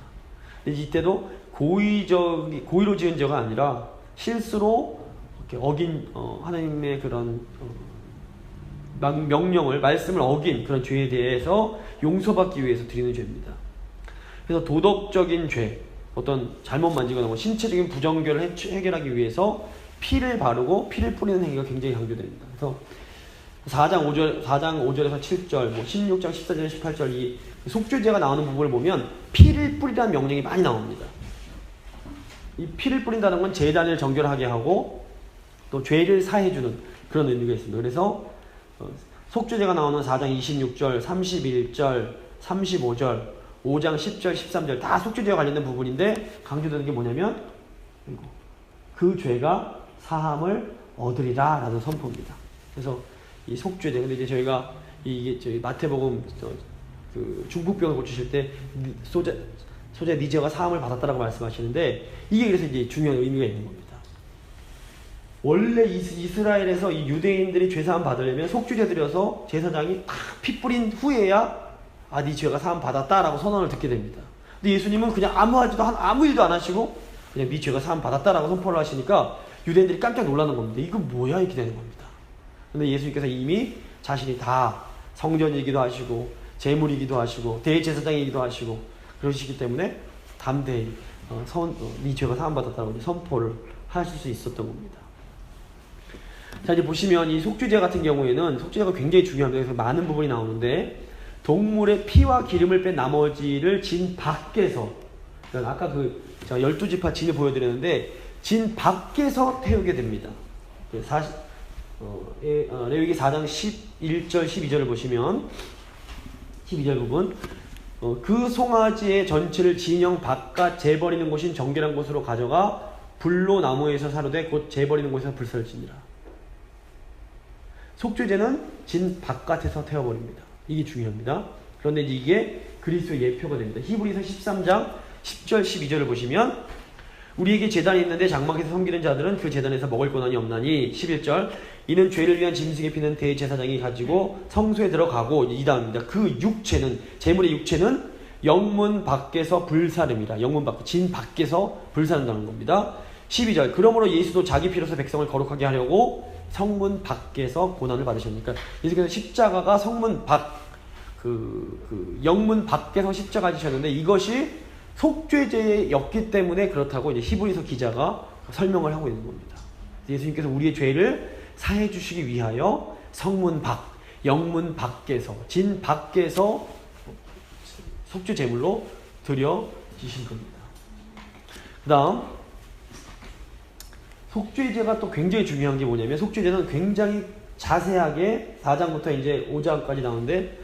이때도 고의로 지은 죄가 아니라 실수로 이렇게 어긴 하나님의 그런 명령을, 말씀을 어긴 그런 죄에 대해서 용서받기 위해서 드리는 죄입니다. 그래서 도덕적인 죄, 어떤 잘못 만지거나 뭐 신체적인 부정결을 해결하기 위해서 피를 바르고 피를 뿌리는 행위가 굉장히 강조됩니다. 그래서 4장 5절에서 7절, 뭐 16장 14절, 18절 이 속죄제가 나오는 부분을 보면 피를 뿌리라는 명령이 많이 나옵니다. 이 피를 뿌린다는 건 제단을 정결하게 하고 또 죄를 사해주는 그런 의미가 있습니다. 그래서 속죄제가 나오는 4장 26절, 31절, 35절, 5장 10절, 13절 다 속죄제와 관련된 부분인데 강조되는 게 뭐냐면 그 죄가 사함을 얻으리라 라는 선포입니다. 그래서 이 속죄제, 근데 이제 저희가 이게 저희 마태복음 그 중풍병을 고치실 때 소재 네 죄가 사함을 받았다라고 말씀하시는데 이게 그래서 이제 중요한 의미가 있는 겁니다. 원래 이스라엘에서 이 유대인들이 죄 사함 받으려면 속죄제 드려서 제사장이 다 피 뿌린 후에야 네 죄가 사함 받았다라고 선언을 듣게 됩니다. 근데 예수님은 그냥 아무 일도 안 하시고 그냥 네 죄가 사함 받았다라고 선포를 하시니까 유대인들이 깜짝 놀라는 겁니다. 이거 뭐야 이렇게 되는 겁니다. 근데 예수님께서 이미 자신이 다 성전이기도 하시고 제물이기도 하시고 대제사장이기도 하시고 그러시기 때문에 담대히 네 죄가 사함 받았다고 선포를 하실 수 있었던 겁니다. 자, 이제 보시면 이 속죄제 같은 경우에는 속죄제가 굉장히 중요합니다. 그래서 많은 부분이 나오는데 동물의 피와 기름을 뺀 나머지를 진 밖에서, 그러니까 아까 제가 12지파 진을 보여드렸는데 진 밖에서 태우게 됩니다. 레위기 4장 11절 12절을 보시면 12절 부분, 그 송아지의 전체를 진영 바깥 재버리는 곳인 정결한 곳으로 가져가 불로 나무에서 사르되 곧 재버리는 곳에서 불사를 지니라. 속죄제는 진 바깥에서 태워버립니다. 이게 중요합니다. 그런데 이게 그리스도의 예표가 됩니다. 히브리서 13장 10절 12절을 보시면 우리에게 제단이 있는데 장막에서 섬기는 자들은 그 제단에서 먹을 권한이 없나니 11절 이는 죄를 위한 짐승의 피는 대제사장이 가지고 성소에 들어가고 이 다음입니다. 그 육체는 제물의 육체는 영문 밖에서 불사릅니다. 영문 밖, 진 밖에서 불사른다는 겁니다. 12절 그러므로 예수도 자기 피로서 백성을 거룩하게 하려고 성문 밖에서 고난을 받으셨으니까 예수께서 십자가가 성문 밖 영문 밖에서 십자가 지셨는데 이것이 속죄제였기 때문에 그렇다고 이제 히브리서 기자가 설명을 하고 있는 겁니다. 예수님께서 우리의 죄를 사해 주시기 위하여 성문 밖, 영문 밖에서, 진 밖에서 속죄 제물로 드려지신 겁니다. 그 다음 속죄제가 또 굉장히 중요한 게 뭐냐면 속죄제는 굉장히 자세하게 4장부터 이제 5장까지 나오는데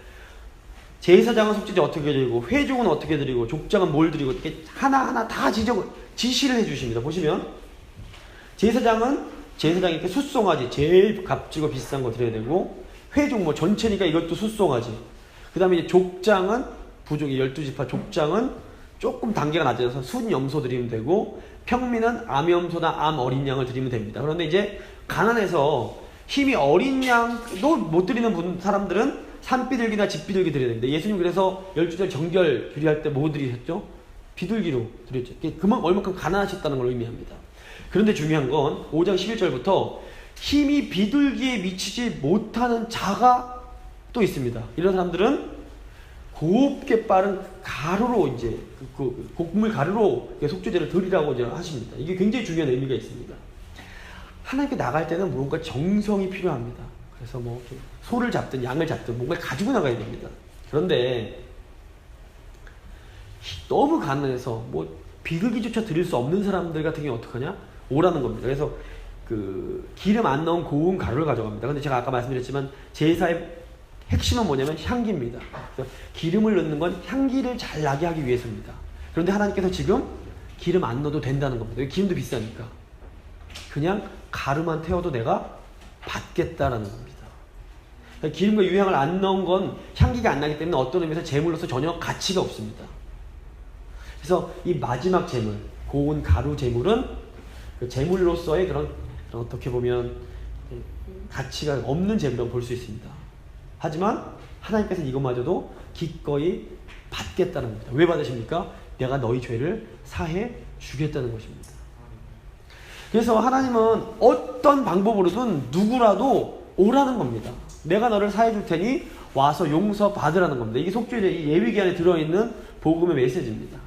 제사장은 속죄제 어떻게 드리고 회중은 어떻게 드리고 족장은 뭘 드리고 이렇게 하나하나 다 지시를 해주십니다. 보시면 제사장이 이렇게 숫송아지 제일 값지고 비싼 거 드려야 되고 회중 뭐 전체니까 이것도 숫송아지. 그 다음에 이제 족장은 부족이 12지파 족장은 조금 단계가 낮아져서 순염소 드리면 되고 평민은 암염소나 암 어린 양을 드리면 됩니다. 그런데 이제 가난해서 힘이 어린 양도 못 드리는 사람들은 산비둘기나 집비둘기 드려야 됩니다. 예수님 그래서 12절 정결 규례할 때 뭐 드리셨죠? 비둘기로 드렸죠. 그만 얼마큼 가난하셨다는 걸 의미합니다. 그런데 중요한 건 5장 11절부터 힘이 비둘기에 미치지 못하는 자가 또 있습니다. 이런 사람들은 곱게 빠른 가루로 이제 곡물 가루로 속죄제를 드리라고 이제 하십니다. 이게 굉장히 중요한 의미가 있습니다. 하나님께 나갈 때는 뭔가 정성이 필요합니다. 그래서 뭐 소를 잡든 양을 잡든 뭔가 가지고 나가야 됩니다. 그런데 너무 가난해서 뭐 비둘기조차 드릴 수 없는 사람들 같은 경우 어떡하냐? 오라는 겁니다. 그래서 기름 안 넣은 고운 가루를 가져갑니다. 근데 제가 아까 말씀드렸지만 제사의 핵심은 뭐냐면 향기입니다. 그래서 기름을 넣는 건 향기를 잘 나게 하기 위해서입니다. 그런데 하나님께서 지금 기름 안 넣어도 된다는 겁니다. 기름도 비싸니까. 그냥 가루만 태워도 내가 받겠다라는 겁니다. 그러니까 기름과 유향을 안 넣은 건 향기가 안 나기 때문에 어떤 의미에서 제물로서 전혀 가치가 없습니다. 그래서 이 마지막 제물, 고운 가루 제물은 그 제물로서의 그런 어떻게 보면 가치가 없는 제물이라고 볼 수 있습니다. 하지만 하나님께서는 이것마저도 기꺼이 받겠다는 겁니다. 왜 받으십니까? 내가 너희 죄를 사해 주겠다는 것입니다. 그래서 하나님은 어떤 방법으로든 누구라도 오라는 겁니다. 내가 너를 사해 줄 테니 와서 용서 받으라는 겁니다. 이게 속죄제 이 예비기 안에 들어있는 복음의 메시지입니다.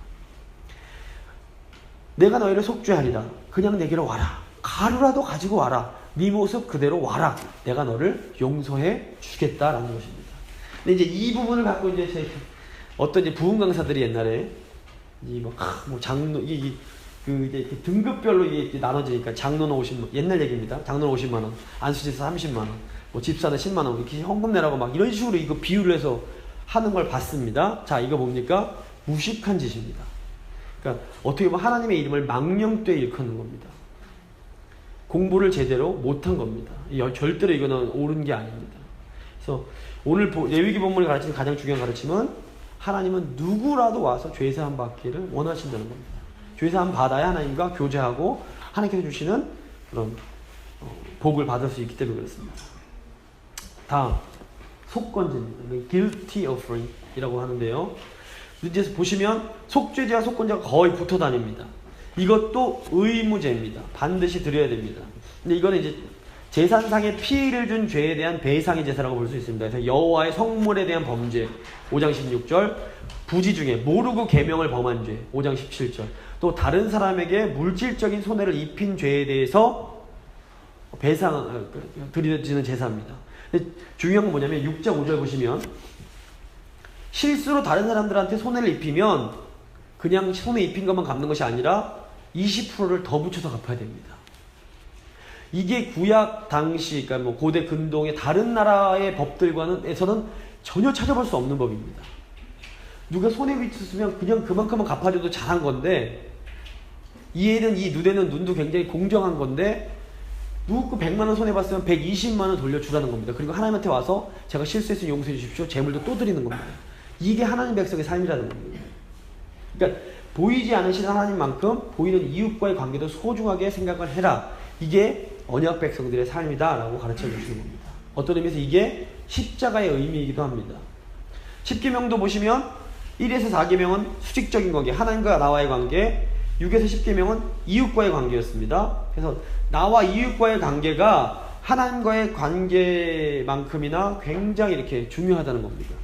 내가 너희를 속죄하리라. 그냥 내게로 와라. 가루라도 가지고 와라. 네 모습 그대로 와라. 내가 너를 용서해 주겠다라는 것입니다. 근데 이제 이 부분을 갖고 이제 어떤 이제 부흥 강사들이 옛날에 장로 이제 등급별로 이게 나눠지니까 장로는 50만 옛날 얘기입니다. 장로는 50만 원, 안수지사 30만 원, 뭐 집사는 10만 원 이렇게 헌금 내라고 막 이런 식으로 이거 비유를 해서 하는 걸 봤습니다. 자, 이거 뭡니까? 무식한 짓입니다. 그러니까 어떻게 보면 하나님의 이름을 망령되이 일컫는 겁니다. 공부를 제대로 못한 겁니다. 절대로 이거는 옳은 게 아닙니다. 그래서 오늘 레위기 본문이 가르치는 가장 중요한 가르침은 하나님은 누구라도 와서 죄사함 받기를 원하신다는 겁니다. 죄사함 받아야 하나님과 교제하고 하나님께서 주시는 그런 복을 받을 수 있기 때문에 그렇습니다. 다음 속건제입니다. guilty offering이라고 하는데요. 이제 보시면 속죄제와 속건제가 거의 붙어 다닙니다. 이것도 의무제입니다. 반드시 드려야 됩니다. 근데 이거는 이제 제사상에 피해를 준 죄에 대한 배상의 제사라고 볼 수 있습니다. 그래서 여호와의 성물에 대한 범죄 5장 16절, 부지 중에 모르고 계명을 범한 죄 5장 17절, 또 다른 사람에게 물질적인 손해를 입힌 죄에 대해서 드려지는 제사입니다. 근데 중요한 건 뭐냐면 6장 5절 보시면 실수로 다른 사람들한테 손해를 입히면 그냥 손해 입힌 것만 갚는 것이 아니라 20%를 더 붙여서 갚아야 됩니다. 이게 구약 당시, 그러니까 뭐 고대 근동의 다른 나라의 법들과는 전혀 찾아볼 수 없는 법입니다. 누가 손해 미쳤으면 그냥 그만큼만 갚아줘도 잘한 건데, 이에는 이, 눈에는 눈도 굉장히 공정한 건데, 누구 100만 원 손해 봤으면 120만 원 돌려주라는 겁니다. 그리고 하나님한테 와서 제가 실수했으니 용서해 주십시오. 재물도 또 드리는 겁니다. 이게 하나님 백성의 삶이라는 겁니다. 그러니까 보이지 않으시는 하나님만큼 보이는 이웃과의 관계도 소중하게 생각을 해라. 이게 언약 백성들의 삶이다 라고 가르쳐 주시는 겁니다. 어떤 의미에서 이게 십자가의 의미이기도 합니다. 10계명도 보시면 1에서 4계명은 수직적인 관계, 하나님과 나와의 관계, 6에서 10계명은 이웃과의 관계였습니다. 그래서 나와 이웃과의 관계가 하나님과의 관계만큼이나 굉장히 이렇게 중요하다는 겁니다.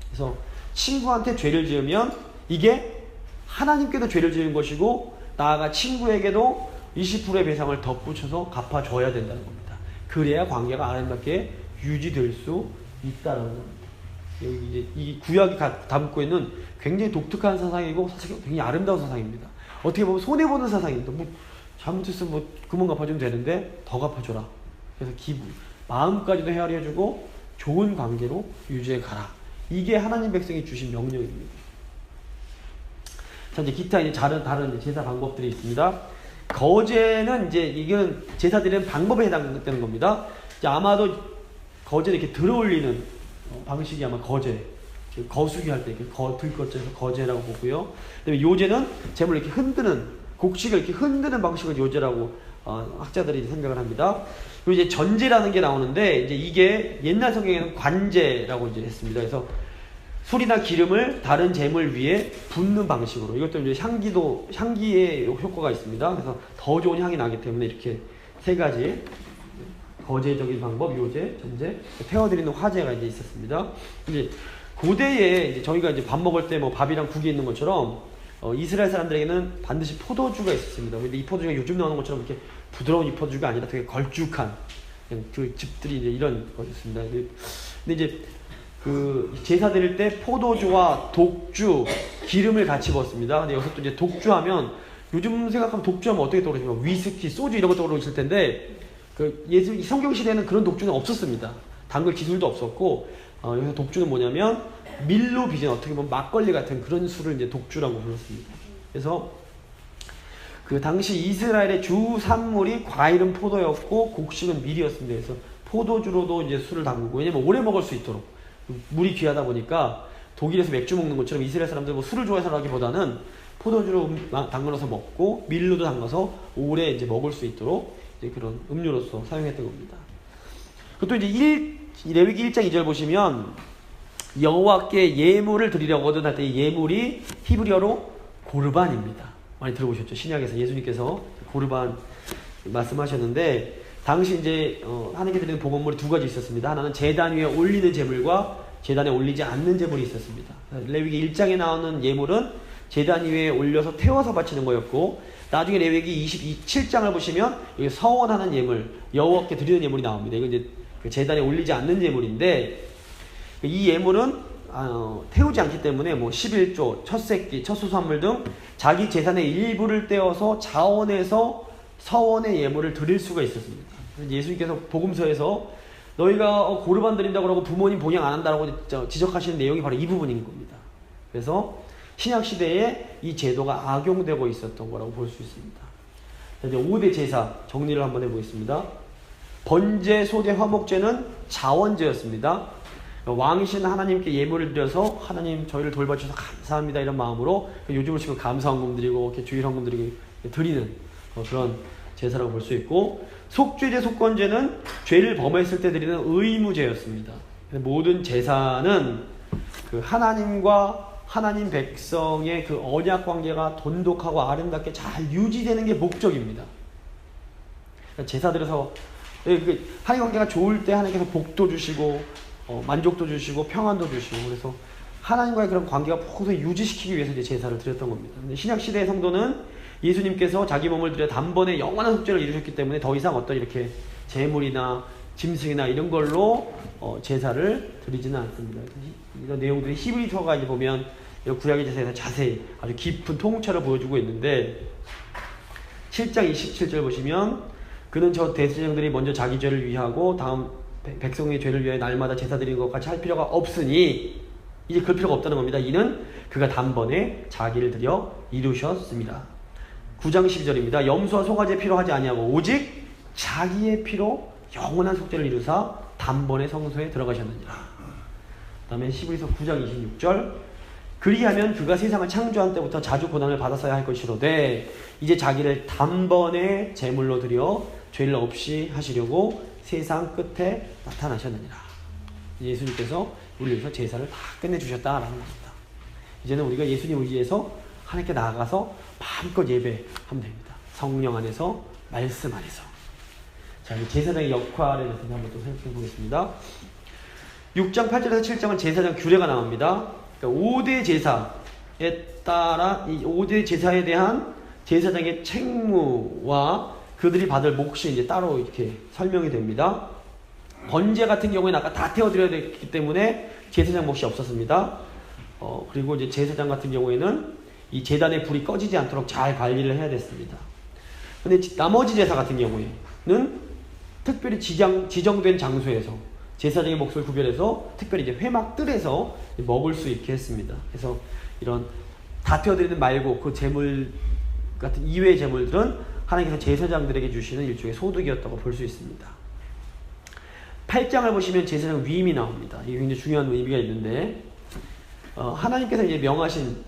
그래서 친구한테 죄를 지으면 이게 하나님께도 죄를 지은 것이고 나아가 친구에게도 20%의 배상을 덧붙여서 갚아줘야 된다는 겁니다. 그래야 관계가 아름답게 유지될 수 있다는 겁니다. 여기 이제 이 구약이 담고 있는 굉장히 독특한 사상이고 사실 굉장히 아름다운 사상입니다. 어떻게 보면 손해보는 사상입니다. 뭐 잘못했으면 뭐 그만 갚아주면 되는데 더 갚아줘라. 그래서 마음까지도 헤아려주고 좋은 관계로 유지해 가라. 이게 하나님 백성이 주신 명령입니다. 자, 이제 기타 이제 다른 제사 방법들이 있습니다. 거제는 이제 이건 제사 드리는 방법에 해당되는 겁니다. 이제 아마도 거제를 이렇게 들어올리는 방식이 아마 거제, 거수기 할 때 들것제에서 거제라고 보고요. 그다음에 요제는 재물을 이렇게 흔드는, 곡식을 이렇게 흔드는 방식을 요제라고 학자들이 생각을 합니다. 그리고 이제 전제라는 게 나오는데 이제 이게 옛날 성경에는 관제라고 이제 했습니다. 그래서 술이나 기름을 다른 재물 위에 붓는 방식으로, 이것도 이제 향기의 효과가 있습니다. 그래서 더 좋은 향이 나기 때문에 이렇게 세 가지 거제적인 방법, 요제, 전제, 태워드리는 화제가 이제 있었습니다. 이제 고대에 이제 저희가 이제 밥 먹을 때 뭐 밥이랑 국이 있는 것처럼 이스라엘 사람들에게는 반드시 포도주가 있었습니다. 근데 이 포도주가 요즘 나오는 것처럼 이렇게 부드러운 이 포도주가 아니라 되게 걸쭉한 그 즙들이 이제 이런 거였습니다. 근데 이제 그 제사 드릴 때 포도주와 독주, 기름을 같이 부었습니다. 근데 여기서 또 이제 독주하면 요즘 생각하면 독주하면 어떻게 떠오르십니까? 위스키, 소주 이런 거 떠오르실 텐데 그 성경 시대에는 그런 독주는 없었습니다. 담글 기술도 없었고 여기서 독주는 뭐냐면 밀로 빚은 어떻게 보면 막걸리 같은 그런 술을 이제 독주라고 불렀습니다. 그래서 그 당시 이스라엘의 주 산물이 과일은 포도였고 곡식은 밀이었습니다. 그래서 포도주로도 이제 술을 담그고, 왜냐면 오래 먹을 수 있도록 물이 귀하다 보니까 독일에서 맥주 먹는 것처럼 이스라엘 사람들 뭐 술을 좋아해서라기보다는 포도주로 담궈서 먹고 밀로도 담가서 오래 이제 먹을 수 있도록 이제 그런 음료로서 사용했던 겁니다. 그것도 이제 레위기 1장 2절 보시면 여호와께 예물을 드리려거든 할 때 이 예물이 히브리어로 고르반입니다. 많이 들어보셨죠? 신약에서 예수님께서 고르반 말씀하셨는데 당시 이제 하나님께 드리는 봉헌물이 두 가지 있었습니다. 하나는 제단 위에 올리는 제물과 제단에 올리지 않는 제물이 있었습니다. 레위기 1장에 나오는 예물은 제단 위에 올려서 태워서 바치는 거였고, 나중에 레위기 27장을 보시면 여기 서원하는 예물, 여호와께 드리는 예물이 나옵니다. 이거 이제 제단에 올리지 않는 예물인데, 이 예물은 태우지 않기 때문에 뭐 11조, 첫 새끼, 첫 수산물 등 자기 재산의 일부를 떼어서 자원해서 서원의 예물을 드릴 수가 있었습니다. 예수님께서 복음서에서 너희가 고르반 드린다고 하고 부모님 봉양 안 한다고 지적하시는 내용이 바로 이 부분인 겁니다. 그래서 신약시대에 이 제도가 악용되고 있었던 거라고 볼 수 있습니다. 이제 5대 제사 정리를 한번 해보겠습니다. 번제, 소제, 화목제는 자원제였습니다. 왕이신 하나님께 예물을 드려서 하나님 저희를 돌봐주셔서 감사합니다 이런 마음으로 요즘으로 치고 감사헌금 드리고 이렇게 주일헌금 드리고 드리는 그런 제사라고 볼 수 있고, 속죄제, 속건제는 죄를 범했을 때 드리는 의무제였습니다. 모든 제사는 그 하나님과 하나님 백성의 그 언약 관계가 돈독하고 아름답게 잘 유지되는 게 목적입니다. 제사 드려서 하나님 관계가 좋을 때 하나님께서 복도 주시고 만족도 주시고 평안도 주시고, 그래서 하나님과의 그런 관계가 평소에 유지시키기 위해서 이제 제사를 드렸던 겁니다. 근데 신약 시대의 성도는 예수님께서 자기 몸을 들여 단번에 영원한 속죄를 이루셨기 때문에 더 이상 어떤 이렇게 재물이나 짐승이나 이런 걸로 제사를 드리지는 않습니다. 이런 내용들이 히브리서가 이제 보면 구약의 제사에서 자세히 아주 깊은 통찰을 보여주고 있는데 7장 27절 보시면 그는 저 대제사장들이 먼저 자기 죄를 위하고 다음 백성의 죄를 위해 날마다 제사 드리는 것 같이 할 필요가 없으니 이제 그럴 필요가 없다는 겁니다. 이는 그가 단번에 자기를 드려 이루셨습니다. 9장 12절입니다. 염소와 송아지의 피로 하지 아니하고 오직 자기의 피로 영원한 속죄를 이루사 단번에 성소에 들어가셨느니라. 그 다음에 히브리서 9장 26절 그리하면 그가 세상을 창조한 때부터 자주 고난을 받았어야 할 것이로되 이제 자기를 단번에 제물로 드려 죄를 없이 하시려고 세상 끝에 나타나셨느니라. 예수님께서 우리 위해서 제사를 다 끝내주셨다라는 겁니다. 이제는 우리가 예수님 의지해서 하나님께 나아가서 마음껏 예배하면 됩니다. 성령 안에서, 말씀 안에서. 자, 제사장의 역할에 대해서 한번 또 생각해 보겠습니다. 6장 8절에서 7장은 제사장 규례가 나옵니다. 그러니까 5대 제사에 따라 이 5대 제사에 대한 제사장의 책무와 그들이 받을 몫이 이제 따로 이렇게 설명이 됩니다. 번제 같은 경우에는 아까 다 태워드려야 됐기 때문에 제사장 몫이 없었습니다. 그리고 이제 제사장 같은 경우에는 이 제단의 불이 꺼지지 않도록 잘 관리를 해야 됐습니다. 근데 나머지 제사 같은 경우에는 특별히 지정된 장소에서 제사장의 몫을 구별해서 특별히 이제 회막들에서 먹을 수 있게 했습니다. 그래서 이런 다 태워드리는 말고 그 제물 같은 이외의 제물들은 하나님께서 제사장들에게 주시는 일종의 소득이었다고 볼 수 있습니다. 8장을 보시면 제사장 위임이 나옵니다. 이게 굉장히 중요한 의미가 있는데 하나님께서 이제 명하신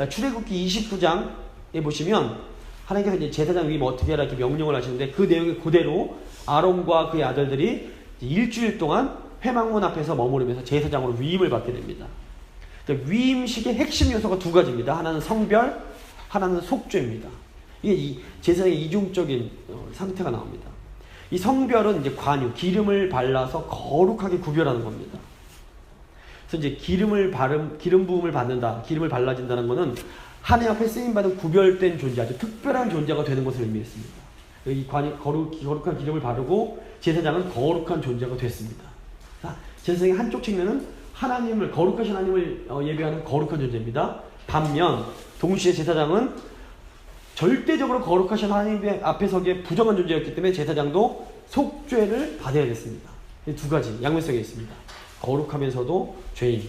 출애굽기 29장에 보시면 하나님께서 이제 제사장 위임 어떻게 하라 이렇게 명령을 하시는데 그 내용이 그대로 아론과 그의 아들들이 일주일 동안 회막문 앞에서 머무르면서 제사장으로 위임을 받게 됩니다. 위임식의 핵심 요소가 두 가지입니다. 하나는 성별, 하나는 속죄입니다. 이게 이 제사장의 이중적인 상태가 나옵니다. 이 성별은 이제 관유, 기름을 발라서 거룩하게 구별하는 겁니다. 그래서 이제 기름 부음을 받는다, 기름을 발라진다는 것은 하나님 앞에 쓰임받은 구별된 존재, 아주 특별한 존재가 되는 것을 의미했습니다. 이 거룩한 기름을 바르고 제사장은 거룩한 존재가 됐습니다. 제사장의 한쪽 측면은 거룩하신 하나님을 예배하는 거룩한 존재입니다. 반면 동시에 제사장은 절대적으로 거룩하신 하나님 앞에 서기에 부정한 존재였기 때문에 제사장도 속죄를 받아야 됐습니다. 이 두 가지 양면성이 있습니다. 거룩하면서도 죄인.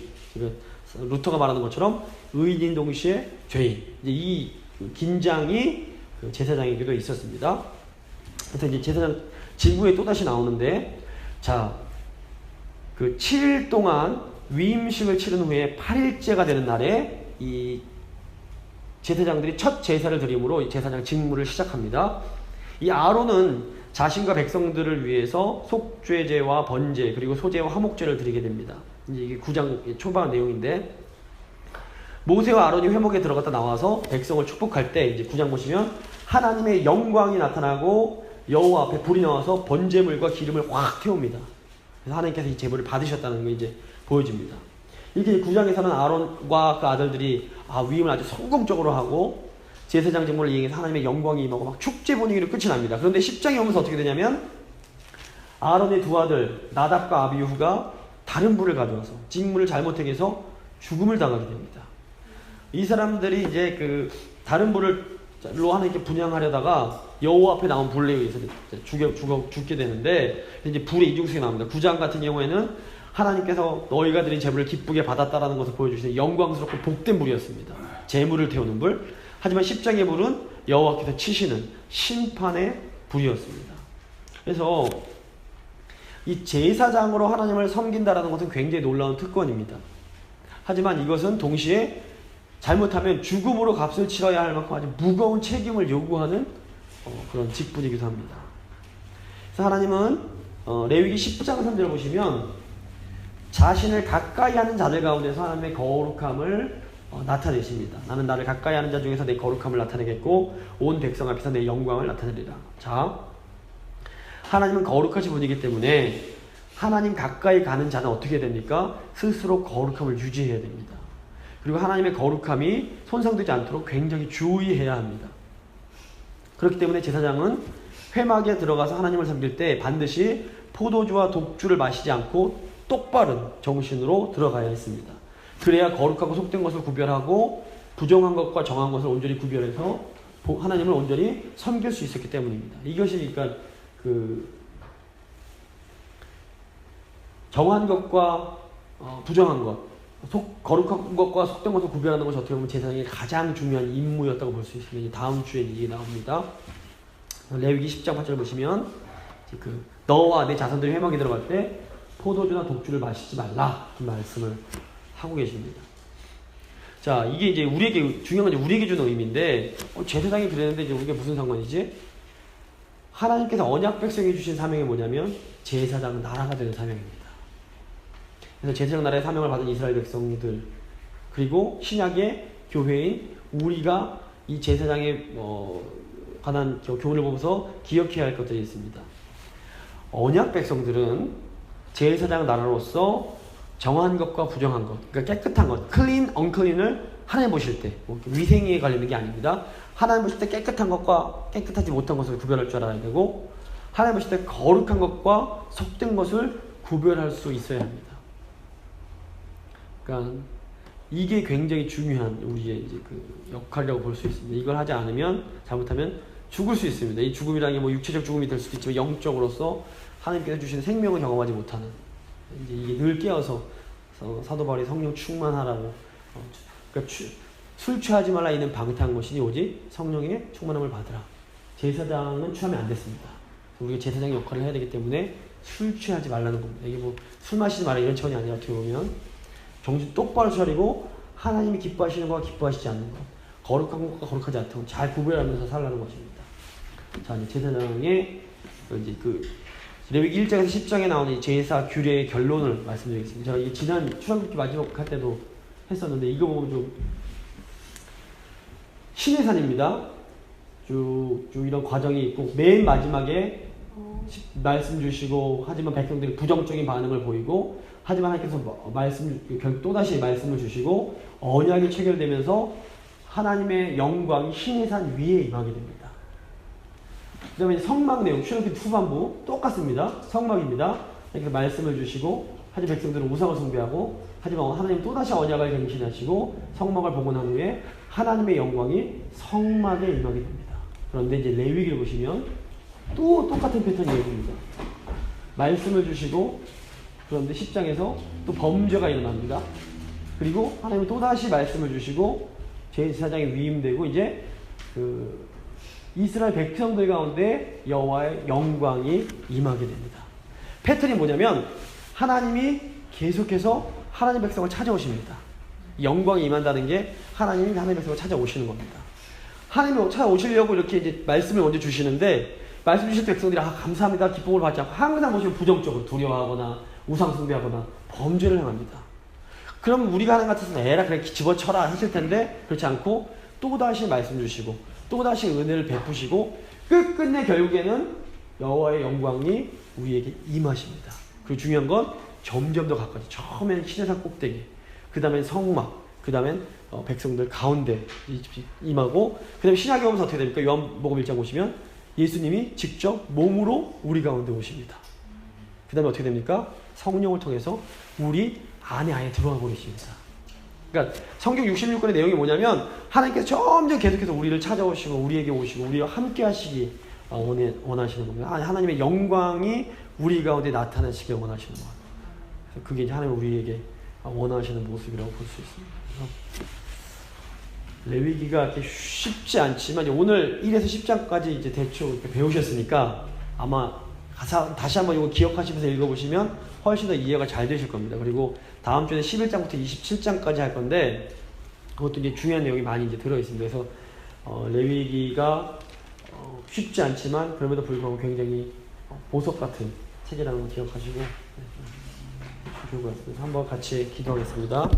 루터가 말하는 것처럼 의인인 동시에 죄인. 이제 이 긴장이 제사장에게도 있었습니다. 그래서 이제 제사장 징후에 또다시 나오는데, 자, 그 7일 동안 위임식을 치른 후에 8일째가 되는 날에 이 제사장들이 첫 제사를 드림으로 제사장 직무를 시작합니다. 이 아론은 자신과 백성들을 위해서 속죄제와 번제 그리고 소제와 화목제를 드리게 됩니다. 이게 9장 초반 내용인데 모세와 아론이 회막에 들어갔다 나와서 백성을 축복할 때 이제 9장 보시면 하나님의 영광이 나타나고 여호와 앞에 불이 나와서 번제물과 기름을 확 태웁니다. 그래서 하나님께서 이 제물을 받으셨다는 걸 이제 보여줍니다. 이렇게 9장에서는 아론과 그 아들들이 위임을 아주 성공적으로 하고 제사장 직무를 이행해서 하나님의 영광이 임하고 막 축제 분위기로 끝이 납니다. 그런데 10장에 오면서 어떻게 되냐면 아론의 두 아들 나답과 아비후가 다른 불을 가져와서 직무를 잘못하게 해서 죽음을 당하게 됩니다. 이 사람들이 이제 그 다른 불로 하나님께 분향하려다가 여호와 앞에 나온 불에 의해서 죽게 되는데 이제 불의 이중성이 나옵니다. 9장 같은 경우에는 하나님께서 너희가 드린 제물을 기쁘게 받았다라는 것을 보여주시는 영광스럽고 복된 불이었습니다. 제물을 태우는 불. 하지만 10장의 불은 여호와께서 치시는 심판의 불이었습니다. 그래서 이 제사장으로 하나님을 섬긴다라는 것은 굉장히 놀라운 특권입니다. 하지만 이것은 동시에 잘못하면 죽음으로 값을 치러야 할 만큼 아주 무거운 책임을 요구하는 그런 직분이기도 합니다. 그래서 하나님은 레위기 10장 3절을 보시면 자신을 가까이 하는 자들 가운데서 하나님의 거룩함을 나타내십니다. 나는 나를 가까이 하는 자 중에서 내 거룩함을 나타내겠고 온 백성 앞에서 내 영광을 나타내리라. 자, 하나님은 거룩하신 분이기 때문에 하나님 가까이 가는 자는 어떻게 됩니까? 스스로 거룩함을 유지해야 됩니다. 그리고 하나님의 거룩함이 손상되지 않도록 굉장히 주의해야 합니다. 그렇기 때문에 제사장은 회막에 들어가서 하나님을 섬길 때 반드시 포도주와 독주를 마시지 않고 똑바른 정신으로 들어가야 했습니다. 그래야 거룩하고 속된 것을 구별하고 부정한 것과 정한 것을 온전히 구별해서 하나님을 온전히 섬길 수 있었기 때문입니다. 이것이 그러니까 정한 것과 부정한 것, 거룩한 것과 속된 것을 구별하는 것이 어떻게 보면 제사장의 가장 중요한 임무였다고 볼 수 있습니다. 다음 주에 이게 나옵니다. 레위기 10장 8절 보시면 너와 내 자손들이 회막에 들어갈 때 포도주나 독주를 마시지 말라 그 말씀을 하고 계십니다. 자, 이게 이제 우리에게 중요한 건 우리에게 주는 의미인데 제사장이 그랬는데 이제 우리가 무슨 상관이지? 하나님께서 언약 백성에 주신 사명이 뭐냐면 제사장 나라가 되는 사명입니다. 그래서 제사장 나라의 사명을 받은 이스라엘 백성들 그리고 신약의 교회인 우리가 이 제사장에 관한 교훈을 보면서 기억해야 할 것들이 있습니다. 언약 백성들은 제사장 나라로서 정한 것과 부정한 것, 그러니까 깨끗한 것, 클린, 언클린을 하나님 보실 때 위생에 관련된 게 아닙니다. 하나님 보실 때 깨끗한 것과 깨끗하지 못한 것을 구별할 줄 알아야 되고 하나님 보실 때 거룩한 것과 속된 것을 구별할 수 있어야 합니다. 그러니까 이게 굉장히 중요한 우리의 이제 역할이라고 볼 수 있습니다. 이걸 하지 않으면 잘못하면 죽을 수 있습니다. 이 죽음이라는 게 뭐 육체적 죽음이 될 수도 있지만 영적으로서 하나님께서 주시는 생명을 경험하지 못하는 이제 이게 늘 깨어서 사도 바울이 성령 충만하라고 그러니까 술 취하지 말라 이는 방탕한 것이니 오직 성령의 충만함을 받으라. 제사장은 취하면 안 됐습니다. 우리가 제사장의 역할을 해야 되기 때문에 술 취하지 말라는 겁니다. 이게 뭐 술 마시지 말라 이런 차원이 아니라 어떻게 보면 정신 똑바로 차리고 하나님이 기뻐하시는 것과 기뻐하시지 않는 것, 거룩한 것과 거룩하지 않던 것 잘 구별하면서 살라는 것입니다. 자, 이제 제사장의 이제 레위기 1장에서 10장에 나오는 제사 규례의 결론을 말씀드리겠습니다. 제가 이게 지난 출애굽기 마지막 할 때도 했었는데 이거 보면 좀 신의 산입니다. 쭉 이런 과정이 있고 맨 마지막에 말씀 주시고 하지만 백성들이 부정적인 반응을 보이고 하지만 하나님께서 또다시 말씀을 주시고 언약이 체결되면서 하나님의 영광이 신의 산 위에 임하게 됩니다. 그 다음에 성막 내용, 출애굽기 후반부 똑같습니다. 성막입니다. 이렇게 말씀을 주시고 하지만 백성들은 우상을 숭배하고 하지만 하나님 또다시 언약을 갱신하시고 성막을 복원한 후에 하나님의 영광이 성막에 임하게 됩니다. 그런데 이제 레위기를 보시면 또 똑같은 패턴이 이어집니다. 말씀을 주시고 그런데 10장에서 또 범죄가 일어납니다. 그리고 하나님은 또다시 말씀을 주시고 제사장이 위임되고 이제 이스라엘 백성들 가운데 여호와의 영광이 임하게 됩니다. 패턴이 뭐냐면 하나님이 계속해서 하나님 백성을 찾아오십니다. 영광이 임한다는 게 하나님이 하나님 백성을 찾아오시는 겁니다. 하나님이 찾아오시려고 이렇게 이제 말씀을 먼저 주시는데 말씀 주실 백성들이 감사합니다 기쁨을 받지 않고 항상 보시면 부정적으로 두려워하거나 우상 숭배하거나 범죄를 행합니다. 그럼 우리가 하는 것 같아서 에라 그래 집어쳐라 하실 텐데 그렇지 않고 또다시 말씀 주시고 또다시 은혜를 베푸시고 끝끝내 결국에는 여호와의 영광이 우리에게 임하십니다. 그리고 중요한 건 점점 더 가까이 처음에는 시내산 꼭대기 그 다음엔 성막 그 다음엔 백성들 가운데 임하고 그 다음에 신약에 오면서 어떻게 됩니까? 요한복음 1장 보시면 예수님이 직접 몸으로 우리 가운데 오십니다. 그 다음에 어떻게 됩니까? 성령을 통해서 우리 안에 아예 들어가 버리십니다. 그러니까 성경 66권의 내용이 뭐냐면 하나님께서 점점 계속해서 우리를 찾아오시고 우리에게 오시고 우리와 함께 하시기 원하시는 겁니다. 하나님의 영광이 우리 가운데 나타나시길 원하시는 겁니다. 그게 이제 하나님 우리에게 원하시는 모습이라고 볼 수 있습니다. 레위기가 이렇게 쉽지 않지만 오늘 1에서 10장까지 이제 대충 이렇게 배우셨으니까 아마 다시 한번 이거 기억하시면서 읽어보시면 훨씬 더 이해가 잘 되실 겁니다. 그리고 다음 주에 11장부터 27장까지 할 건데 그것도 이제 중요한 내용이 많이 이제 들어있습니다. 그래서 레위기가 쉽지 않지만 그럼에도 불구하고 굉장히 보석 같은 책이라는 거 기억하시고 좋을 것 같습니다. 한번 같이 기도하겠습니다.